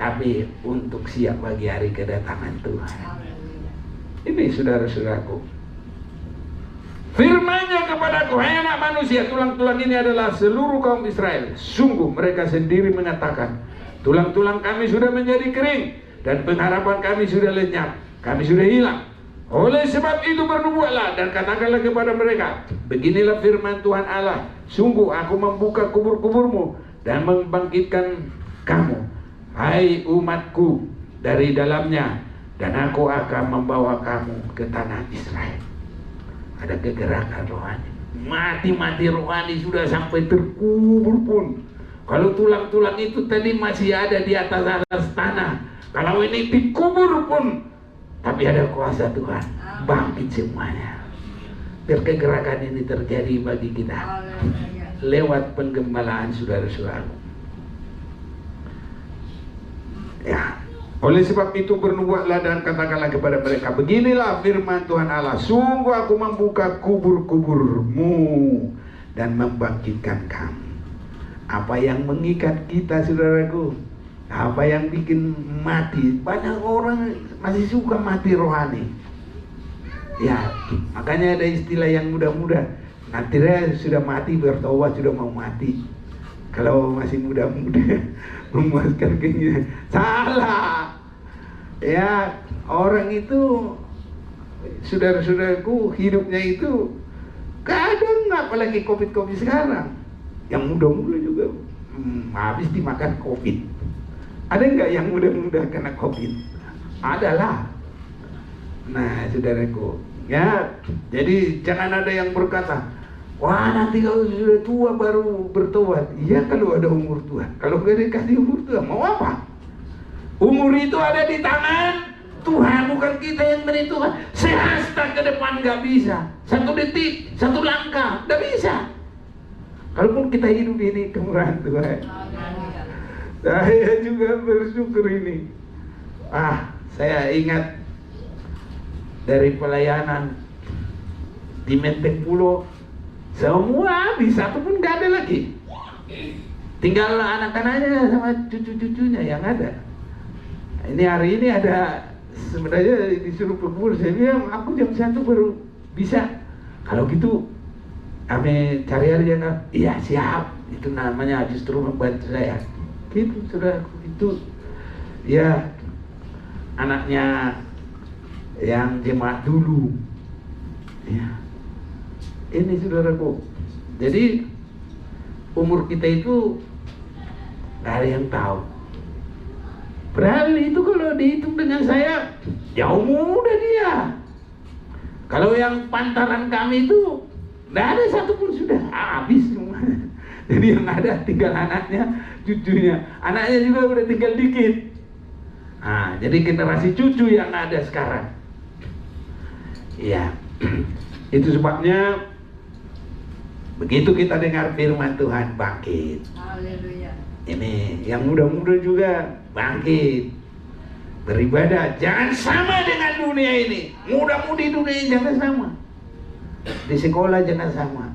tapi untuk siap bagi hari kedatangan Tuhan. Ini saudara-saudaraku, firman-Nya kepadaku, hai anak manusia, tulang-tulang ini adalah seluruh kaum Israel. Sungguh mereka sendiri mengatakan, tulang-tulang kami sudah menjadi kering, dan pengharapan kami sudah lenyap, kami sudah hilang. Oleh sebab itu bernubuatlah dan katakanlah kepada mereka, beginilah firman Tuhan Allah, sungguh aku membuka kubur-kuburmu dan membangkitkan kamu, hai umatku, dari dalamnya, dan aku akan membawa kamu ke tanah Israel. Ada kegerakan rohani, mati-mati rohani sudah sampai terkubur pun. Kalau tulang-tulang itu tadi masih ada di atas tanah, kalau ini dikubur pun, tapi ada kuasa Tuhan, bangkit semuanya. Biar kegerakan ini terjadi bagi kita lewat penggembalaan saudara-saudara. Ya, oleh sebab itu bernubuatlah dan katakanlah kepada mereka, beginilah firman Tuhan Allah, sungguh aku membuka kubur-kuburmu dan membangkitkan kamu. Apa yang mengikat kita, saudaraku? Apa yang bikin mati? Banyak orang masih suka mati rohani. Ya, makanya ada istilah yang muda-muda, nanti sudah mati bertobat, sudah mau mati. Kalau masih muda-muda memuaskan keinginan, salah. Ya, orang itu, saudara-saudaraku, hidupnya itu kadang, apalagi COVID sekarang, yang muda-muda juga habis dimakan COVID. Ada nggak yang muda-muda kena COVID? Adalah. Nah, saudaraku, ya, jadi jangan ada yang berkata, wah nanti kalau sudah tua baru bertobat. Iya, kalau ada umur tua. Kalau nggak dikasih umur tua, mau apa? Umur itu ada di tangan Tuhan, bukan kita yang menentukan. Sehasta ke depan nggak bisa. 1 detik, 1 langkah, nggak bisa. Kalaupun kita hidup ini kemurahan Tuhan. Saya juga bersyukur ini. Saya ingat dari pelayanan di Menteng Pulo, semua habis, satu pun nggak ada lagi. Tinggal anak-anaknya sama cucu-cucunya yang ada. Ini hari ini ada, sebenarnya disuruh kubur, saya bilang aku jam 1 baru bisa. Kalau gitu kami cari aja. Iya siap, itu namanya justru membantu saya. Gitu saudaraku, itu ya anaknya yang jemaat dulu. Ya, ini saudaraku. Jadi umur kita itu gak ada yang tahu. Padahal itu kalau dihitung dengan saya jauh muda dia. Kalau yang pantaran kami itu gak ada satupun, sudah habis semua. Jadi yang ada tinggal anaknya, cucunya. Anaknya juga udah tinggal dikit. Jadi generasi cucu yang ada sekarang. Iya. Itu sebabnya begitu kita dengar firman Tuhan, bangkit. Haleluya. Ini yang muda-muda juga bangkit, beribadah. Jangan sama dengan dunia ini. Muda-mudi dunia ini jangan sama. Di sekolah jangan sama.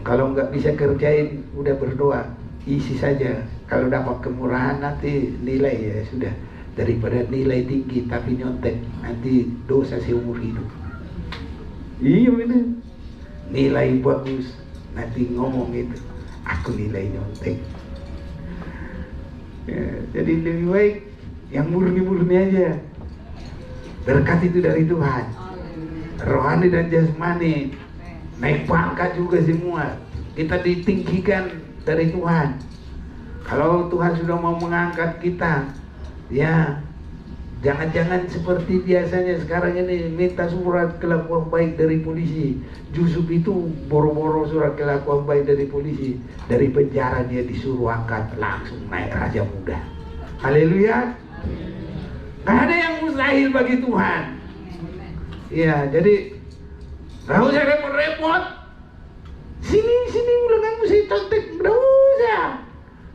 Kalau nggak bisa kerjain, udah berdoa, isi saja. Kalau dapat kemurahan nanti nilai, ya sudah. Daripada nilai tinggi tapi nyontek, nanti dosa seumur hidup. Iya benar. Nilai bagus, nanti ngomong itu, aku nilai nyontek. Ya, jadi lebih baik yang murni-murni aja. Berkat itu dari Tuhan. Rohani dan jasmani, naik pangkat juga semua. Kita ditinggikan dari Tuhan. Kalau Tuhan sudah mau mengangkat kita, ya jangan-jangan seperti biasanya sekarang ini minta surat kelakuan baik dari polisi. Justru itu boro-boro surat kelakuan baik dari polisi. Dari penjara dia disuruh angkat, langsung naik raja muda. Haleluya. Gak ada yang mustahil bagi Tuhan. Ya, jadi gak usah repot-repot. Sini ulang kamu sih contek, gak usah.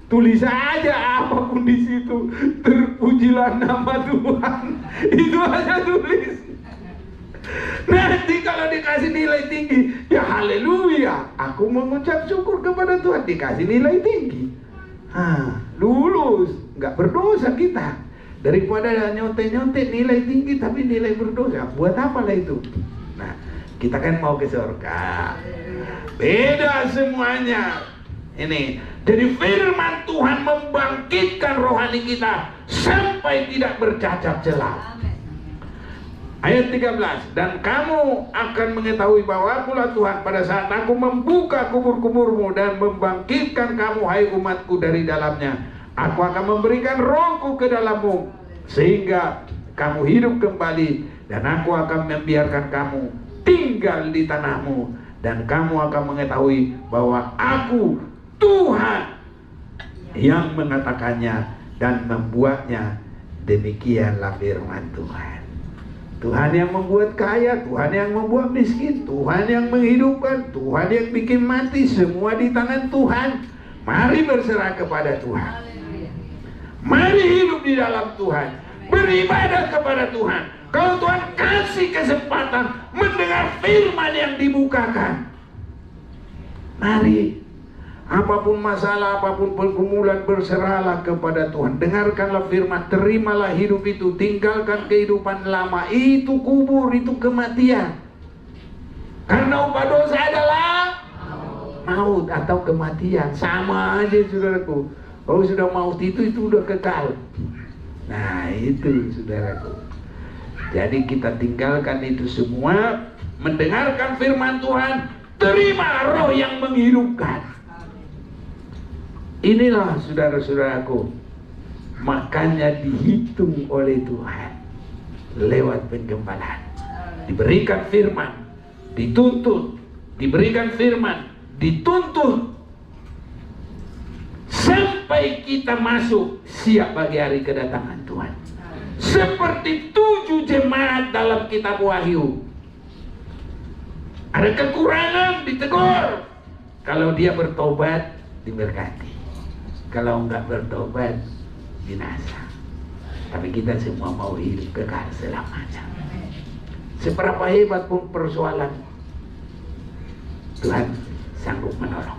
Tulis aja apapun di situ, terpujilah nama Tuhan. Itu aja tulis. Nanti kalau dikasih nilai tinggi, ya haleluya, aku mengucap syukur kepada Tuhan, dikasih nilai tinggi. Lulus, nggak berdosa kita. Daripada nyontek-nyontek nilai tinggi tapi nilai berdosa, buat apalah itu? Nah, kita kan mau ke surga. Beda semuanya. Ini, jadi firman Tuhan membangkitkan rohani kita sampai tidak bercacat celah. Ayat 13, dan kamu akan mengetahui bahwa akulah Tuhan pada saat aku membuka kubur-kuburmu dan membangkitkan kamu, hai umatku, dari dalamnya. Aku akan memberikan rohku ke dalammu sehingga kamu hidup kembali, dan aku akan membiarkan kamu tinggal di tanahmu, dan kamu akan mengetahui bahwa aku Tuhan yang mengatakannya dan membuatnya. Demikianlah firman Tuhan. Tuhan yang membuat kaya, Tuhan yang membuat miskin, Tuhan yang menghidupkan, Tuhan yang bikin mati, semua di tangan Tuhan. Mari berserah kepada Tuhan. Mari hidup di dalam Tuhan, beribadah kepada Tuhan. Kalau Tuhan kasih kesempatan mendengar firman yang dibukakan, mari. Apapun masalah, apapun pergumulan, berserahlah kepada Tuhan. Dengarkanlah firman, terimalah hidup itu, tinggalkan kehidupan lama. Itu kubur, itu kematian. Karena upah dosa adalah maut atau kematian. Sama aja saudaraku. Kalau sudah maut itu udah kekal. Nah itu saudaraku. Jadi kita tinggalkan itu semua, mendengarkan firman Tuhan, terima roh yang menghidupkan. Inilah saudara-saudaraku, makanya dihitung oleh Tuhan lewat penggembalaan. Diberikan firman, dituntut, diberikan firman, dituntut, sampai kita masuk siap bagi hari kedatangan Tuhan. Seperti 7 jemaat dalam kitab Wahyu. Ada kekurangan, ditegur. Kalau dia bertobat, diberkati. Kalau enggak bertobat, binasa. Tapi kita semua mau hidup kekal selamanya. Seberapa hebat pun persoalan, Tuhan sanggup menolong.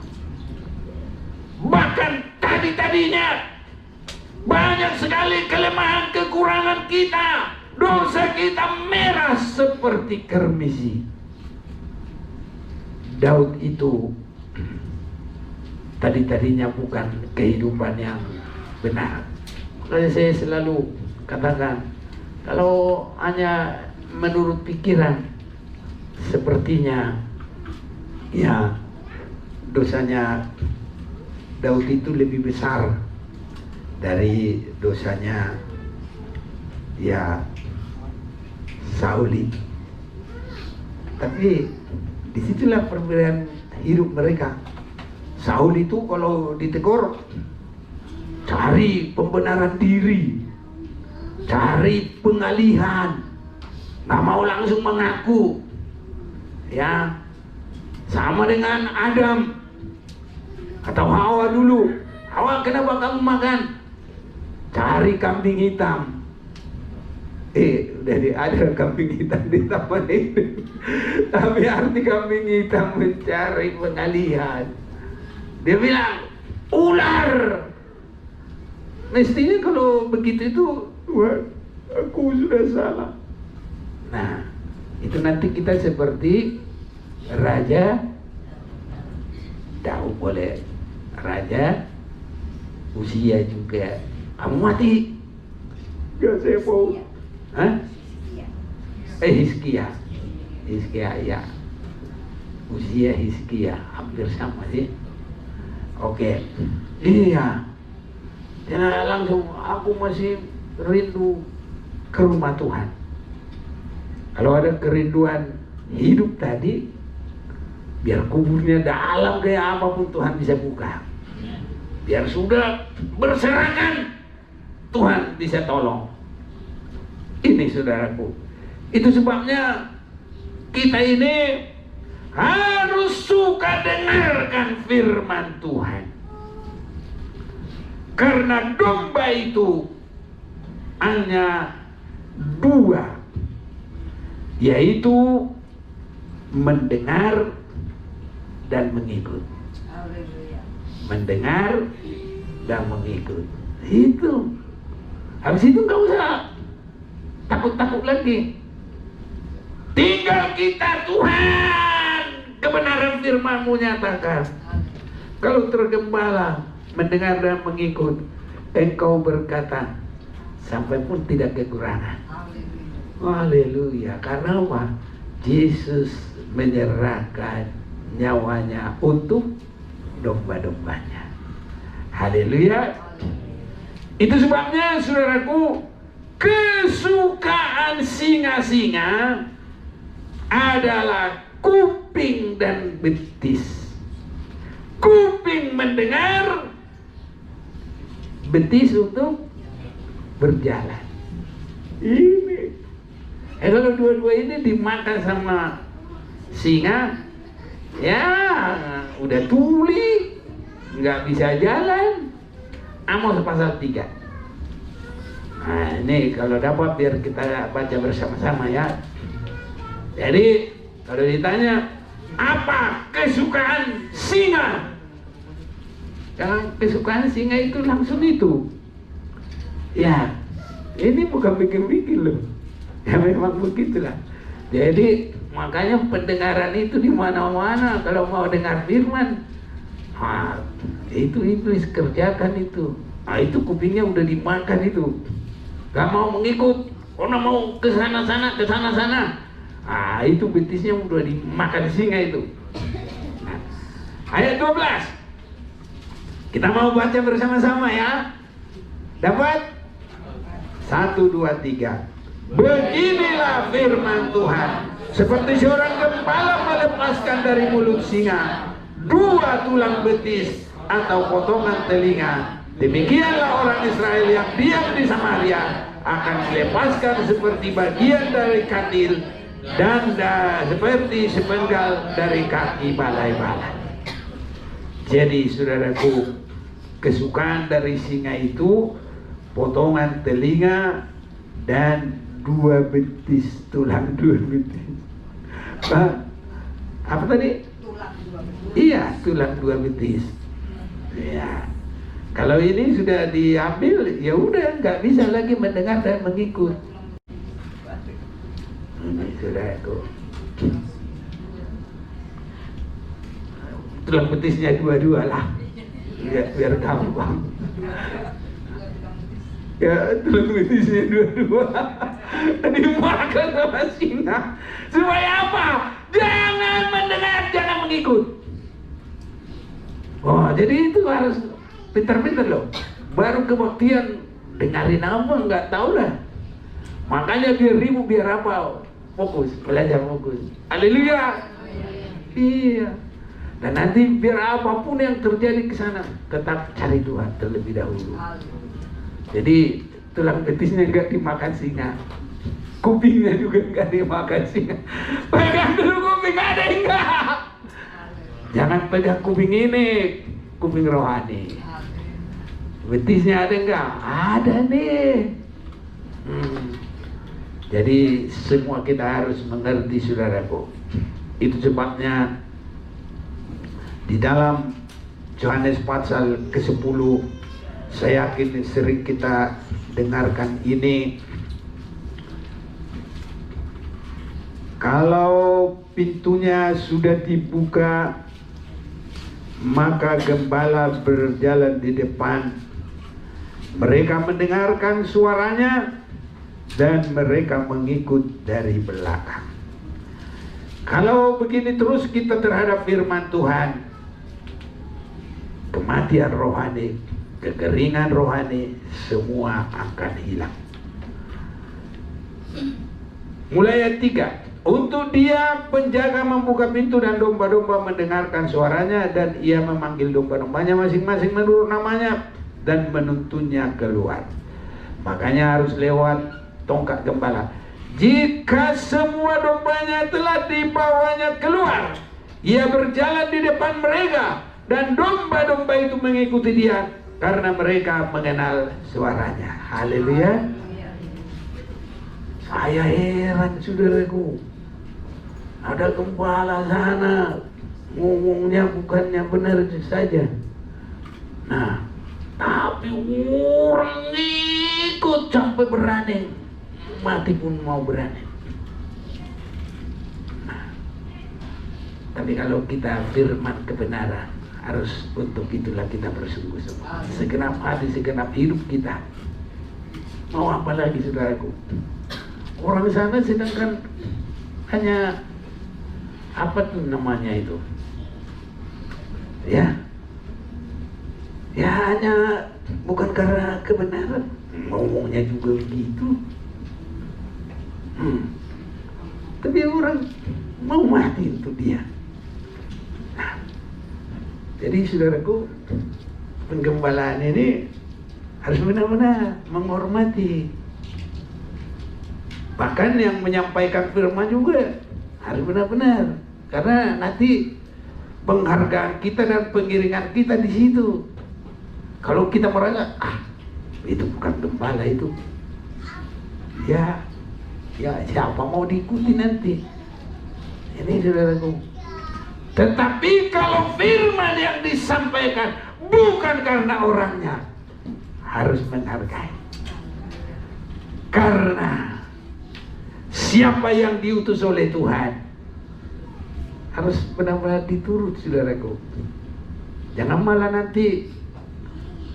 Bahkan tadinya banyak sekali kelemahan, kekurangan kita. Dosa kita merah seperti kermisi. Daud itu tadinya bukan kehidupan yang benar. Makanya saya selalu katakan, kalau hanya menurut pikiran, sepertinya ya dosanya Daud itu lebih besar dari dosanya ya Saul itu. Tapi disitulah perbedaan hidup mereka. Saul itu kalau ditegur, cari pembenaran diri, cari pengalihan, nggak mau langsung mengaku. Ya, sama dengan Adam atau Hawa dulu. Hawa, kenapa kamu makan? Cari kambing hitam. Dari ada kambing hitam di taman itu. Tapi arti kambing hitam mencari pengalihan. Dia bilang, ular. Mestinya kalau begitu itu, wah, aku sudah salah. Nah, itu nanti kita seperti Raja Daud, boleh Raja Usia juga. Kamu mati. Gak, saya mau. Hah? Hizkia ya. Usia Hizkia hampir sama sih. Oke. Iya. Jangan langsung, aku masih rindu ke rumah Tuhan. Kalau ada kerinduan hidup tadi, biar kuburnya dalam kayak apapun Tuhan bisa buka. Biar sudah berserakan, Tuhan bisa tolong. Ini saudaraku, itu sebabnya kita ini harus suka dengarkan firman Tuhan. Karena domba itu hanya 2 yaitu mendengar dan mengikut. Mendengar dan mengikut. Itu. Habis itu nggak usah takut-takut lagi. Tinggal kita, Tuhan, kebenaran firman-Mu nyatakan. Kalau tergembala mendengar dan mengikut, Engkau berkata sampai pun tidak kekurangan. Haleluya. Karena apa? Yesus menyerahkan nyawanya untuk domba-dombanya. Haleluya. Itu sebabnya, saudaraku, kesukaan singa-singa adalah kuping dan betis. Kuping mendengar, betis untuk berjalan. Ini. Kalau dua-dua ini dimakan sama singa, ya udah tuli, nggak bisa jalan. Amos pasal 3. Nah ini kalau dapat biar kita baca bersama-sama ya. Jadi kalau ditanya apa kesukaan singa, kalau kesukaan singa itu langsung itu. Ya, ini bukan bikin-bikin loh. Ya memang begitulah. Jadi makanya pendengaran itu di mana-mana kalau mau dengar firman. Nah, itu iblis kerjakan itu. Nah, itu kupingnya udah dimakan itu. Gak mau mengikut. Karena mau ke sana-sana, ke sana-sana. Ah, itu betisnya udah dimakan singa itu. Nah, ayat 12. Kita mau baca bersama-sama ya. Dapat? 1, 2, 3. Beginilah firman Tuhan. Seperti seorang gembala melepaskan dari mulut singa 2 tulang betis atau potongan telinga, demikianlah orang Israel yang diam di Samaria akan dilepaskan seperti bagian dari kandil dan seperti sepenggal dari kaki balai-balai. Jadi saudaraku, kesukaan dari singa itu potongan telinga dan 2 betis, tulang 2 betis. Apa tadi? Iya, tulang 2 betis. Ya. Kalau ini sudah diambil, ya udah nggak bisa lagi mendengar dan mengikut. Ini sudah itu. Tulang betisnya 2 lah. Ya, biar gampang. Ya, tulang betisnya 2. Dimakan sama singa. Supaya apa? Jangan mendengar, jangan mengikut. Oh, jadi itu harus pintar-pintar loh. Baru kebaktian dengarin apa nggak tahu lah. Makanya biar ribut biar apa? Fokus, belajar fokus. Haleluya. Iya. Dan nanti biar apapun yang terjadi ke sana, tetap cari Tuhan terlebih dahulu. Jadi tulang betisnya nggak dimakan singa, kupingnya juga nggak dimakan singa. Pegang dulu kuping, ada enggak? Jangan pegang kuping ini, kuping rohani. Betisnya ada enggak? Ada nih. Jadi semua kita harus mengerti, saudaraku. Itu sebabnya di dalam Yohanes pasal ke-10, saya yakin sering kita dengarkan ini. Kalau pintunya sudah dibuka, maka gembala berjalan di depan. Mereka mendengarkan suaranya dan mereka mengikut dari belakang. Kalau begini terus kita terhadap firman Tuhan, kematian rohani, kekeringan rohani, semua akan hilang. Mulai ayat 3. Untuk dia penjaga membuka pintu dan domba-domba mendengarkan suaranya, dan ia memanggil domba-dombanya masing-masing menurut namanya dan menuntunnya keluar. Makanya harus lewat tongkat gembala. Jika semua dombanya telah dibawanya keluar, ia berjalan di depan mereka, dan domba-domba itu mengikuti dia karena mereka mengenal suaranya. Haleluya. Saya heran, saudaraku. Ada gembala sana, ngomongnya bukannya benar saja. Nah, tapi orang ikut sampai berani, mati pun mau berani. Nah, tapi kalau kita firman kebenaran, harus untuk itulah kita bersungguh-sungguh. Segenap hati, segenap hidup kita. Mau apa lagi saudaraku? Orang sana sedangkan hanya apa tuh namanya itu? Ya hanya bukan karena kebenaran, ngomongnya juga begitu. Tapi orang mau mati untuk dia. Nah, jadi saudaraku, penggembalaan ini harus benar-benar menghormati. Bahkan yang menyampaikan firman juga harus benar-benar, karena nanti penghargaan kita dan pengiringan kita di situ. Kalau kita merasa itu bukan gembala itu, ya siapa mau diikuti nanti? Ini saudaraku. Tetapi kalau firman yang disampaikan bukan karena orangnya, harus menghargai. Karena siapa yang diutus oleh Tuhan harus benar-benar diturut, saudaraku. Jangan malah nanti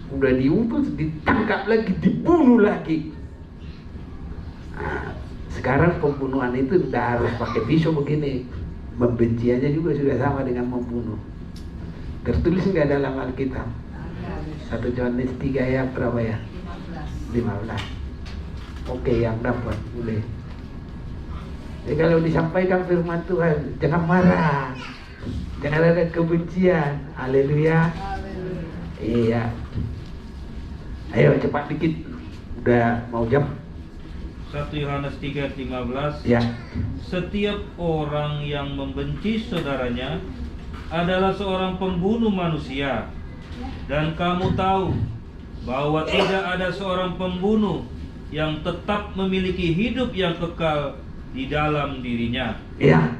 udah diutus, ditangkap lagi, dibunuh lagi. Nah, sekarang pembunuhan itu tidak harus pakai pisau begini. Membenci aja juga sudah sama dengan membunuh. Tertulis nggak dalam Alkitab? 1 Yohanes 3 ayat berapa ya? 15. Oke, yang dapat boleh. Jadi kalau disampaikan firman Tuhan, jangan marah, jangan ada kebencian. Haleluya. Iya. Ayo cepat dikit, udah mau jam. 1 Yohanes 3:15. Ya. Setiap orang yang membenci saudaranya adalah seorang pembunuh manusia. Dan kamu tahu bahwa tidak ada seorang pembunuh yang tetap memiliki hidup yang kekal di dalam dirinya. Ya.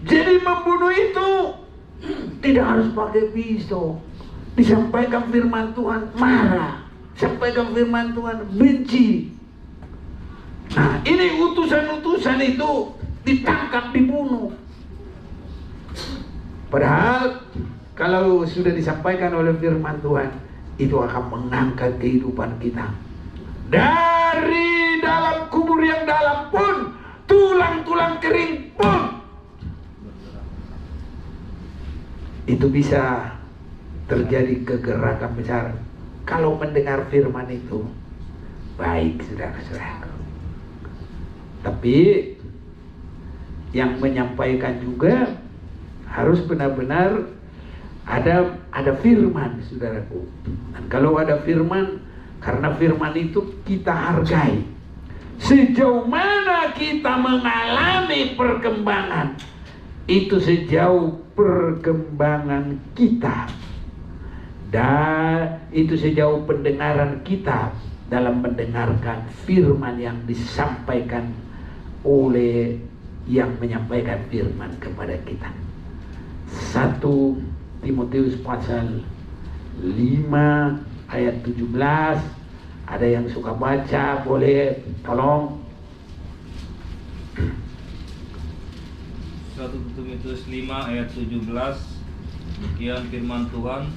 Jadi membunuh itu tidak harus pakai pisau. Disampaikan firman Tuhan, marah. Sampaikan firman Tuhan, benci. Nah, ini utusan-utusan itu ditangkap, dibunuh. Padahal kalau sudah disampaikan oleh firman Tuhan, itu akan mengangkat kehidupan kita. Dari dalam kubur yang dalam pun, tulang-tulang kering pun, itu bisa terjadi kegerakan besar kalau mendengar firman itu. Baik, saudara-saudara. Tapi yang menyampaikan juga harus benar-benar ada firman, saudaraku. Dan kalau ada firman, karena firman itu kita hargai. Sejauh mana kita mengalami perkembangan, itu sejauh perkembangan kita. Dan itu sejauh pendengaran kita dalam mendengarkan firman yang disampaikan oleh yang menyampaikan firman kepada kita. 1 Timotius pasal 5 ayat 17. Ada yang suka baca, boleh tolong. 1 Timotius 5 ayat 17. Demikian firman Tuhan.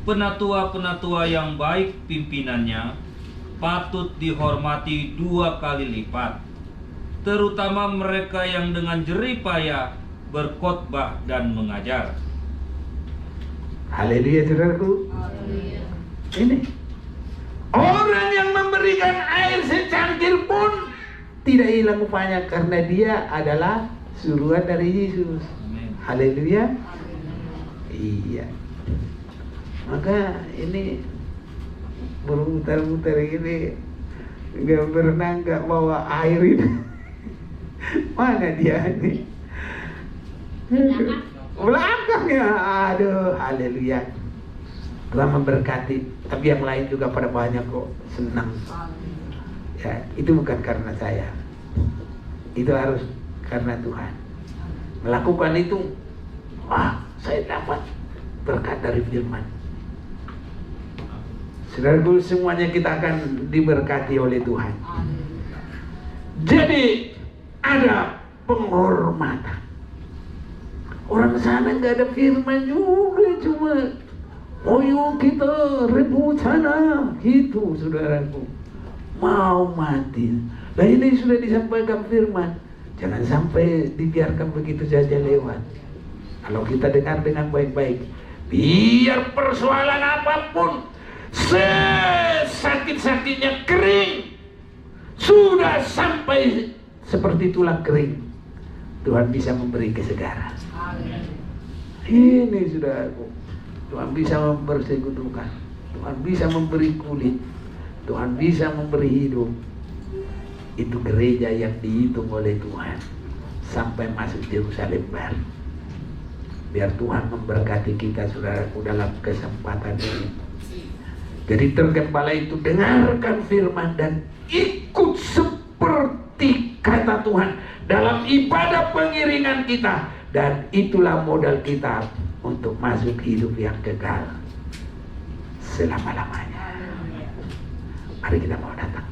Penatua-penatua yang baik pimpinannya patut dihormati 2 kali lipat, terutama mereka yang dengan jerih payah berkhotbah dan mengajar. Haleluya, saudaraku. Ini orang yang memberikan air secangkir pun tidak hilang upahnya, karena dia adalah suruhan dari Yesus. Amin. Haleluya. Iya. Maka ini bermutar-mutar gini, nggak berenang, nggak bawa air ini. Mana dia ini? Belakangnya. Aduh, haleluya. Tuhan memberkati. Tapi yang lain juga pada banyak kok senang. Ya, itu bukan karena saya. Itu harus karena Tuhan. melakukan itu, saya dapat berkat dari firman. Saudaraku, semuanya kita akan diberkati oleh Tuhan. Jadi ada penghormatan. Orang sana nggak ada firman juga, cuma yuk kita rebut sana, gitu saudaraku. Mau mati. Nah ini sudah disampaikan firman, jangan sampai dibiarkan begitu saja lewat. Kalau kita dengar dengan baik-baik, biar persoalan apapun, sesakit-sakitnya kering, sudah sampai seperti tulang kering, Tuhan bisa memberi kesegaran. Ini sudah, Tuhan bisa mempersekutukan, Tuhan bisa memberi kulit, Tuhan bisa memberi hidup. Itu gereja yang dihitung oleh Tuhan sampai masuk Yerusalem baru. Biar Tuhan memberkati kita, saudaraku, dalam kesempatan ini. Jadi tergembala itu dengarkan firman dan ikut seperti kata Tuhan dalam ibadah pengiringan kita. Dan itulah modal kita untuk masuk hidup yang kekal selama-lamanya. Mari kita mau datang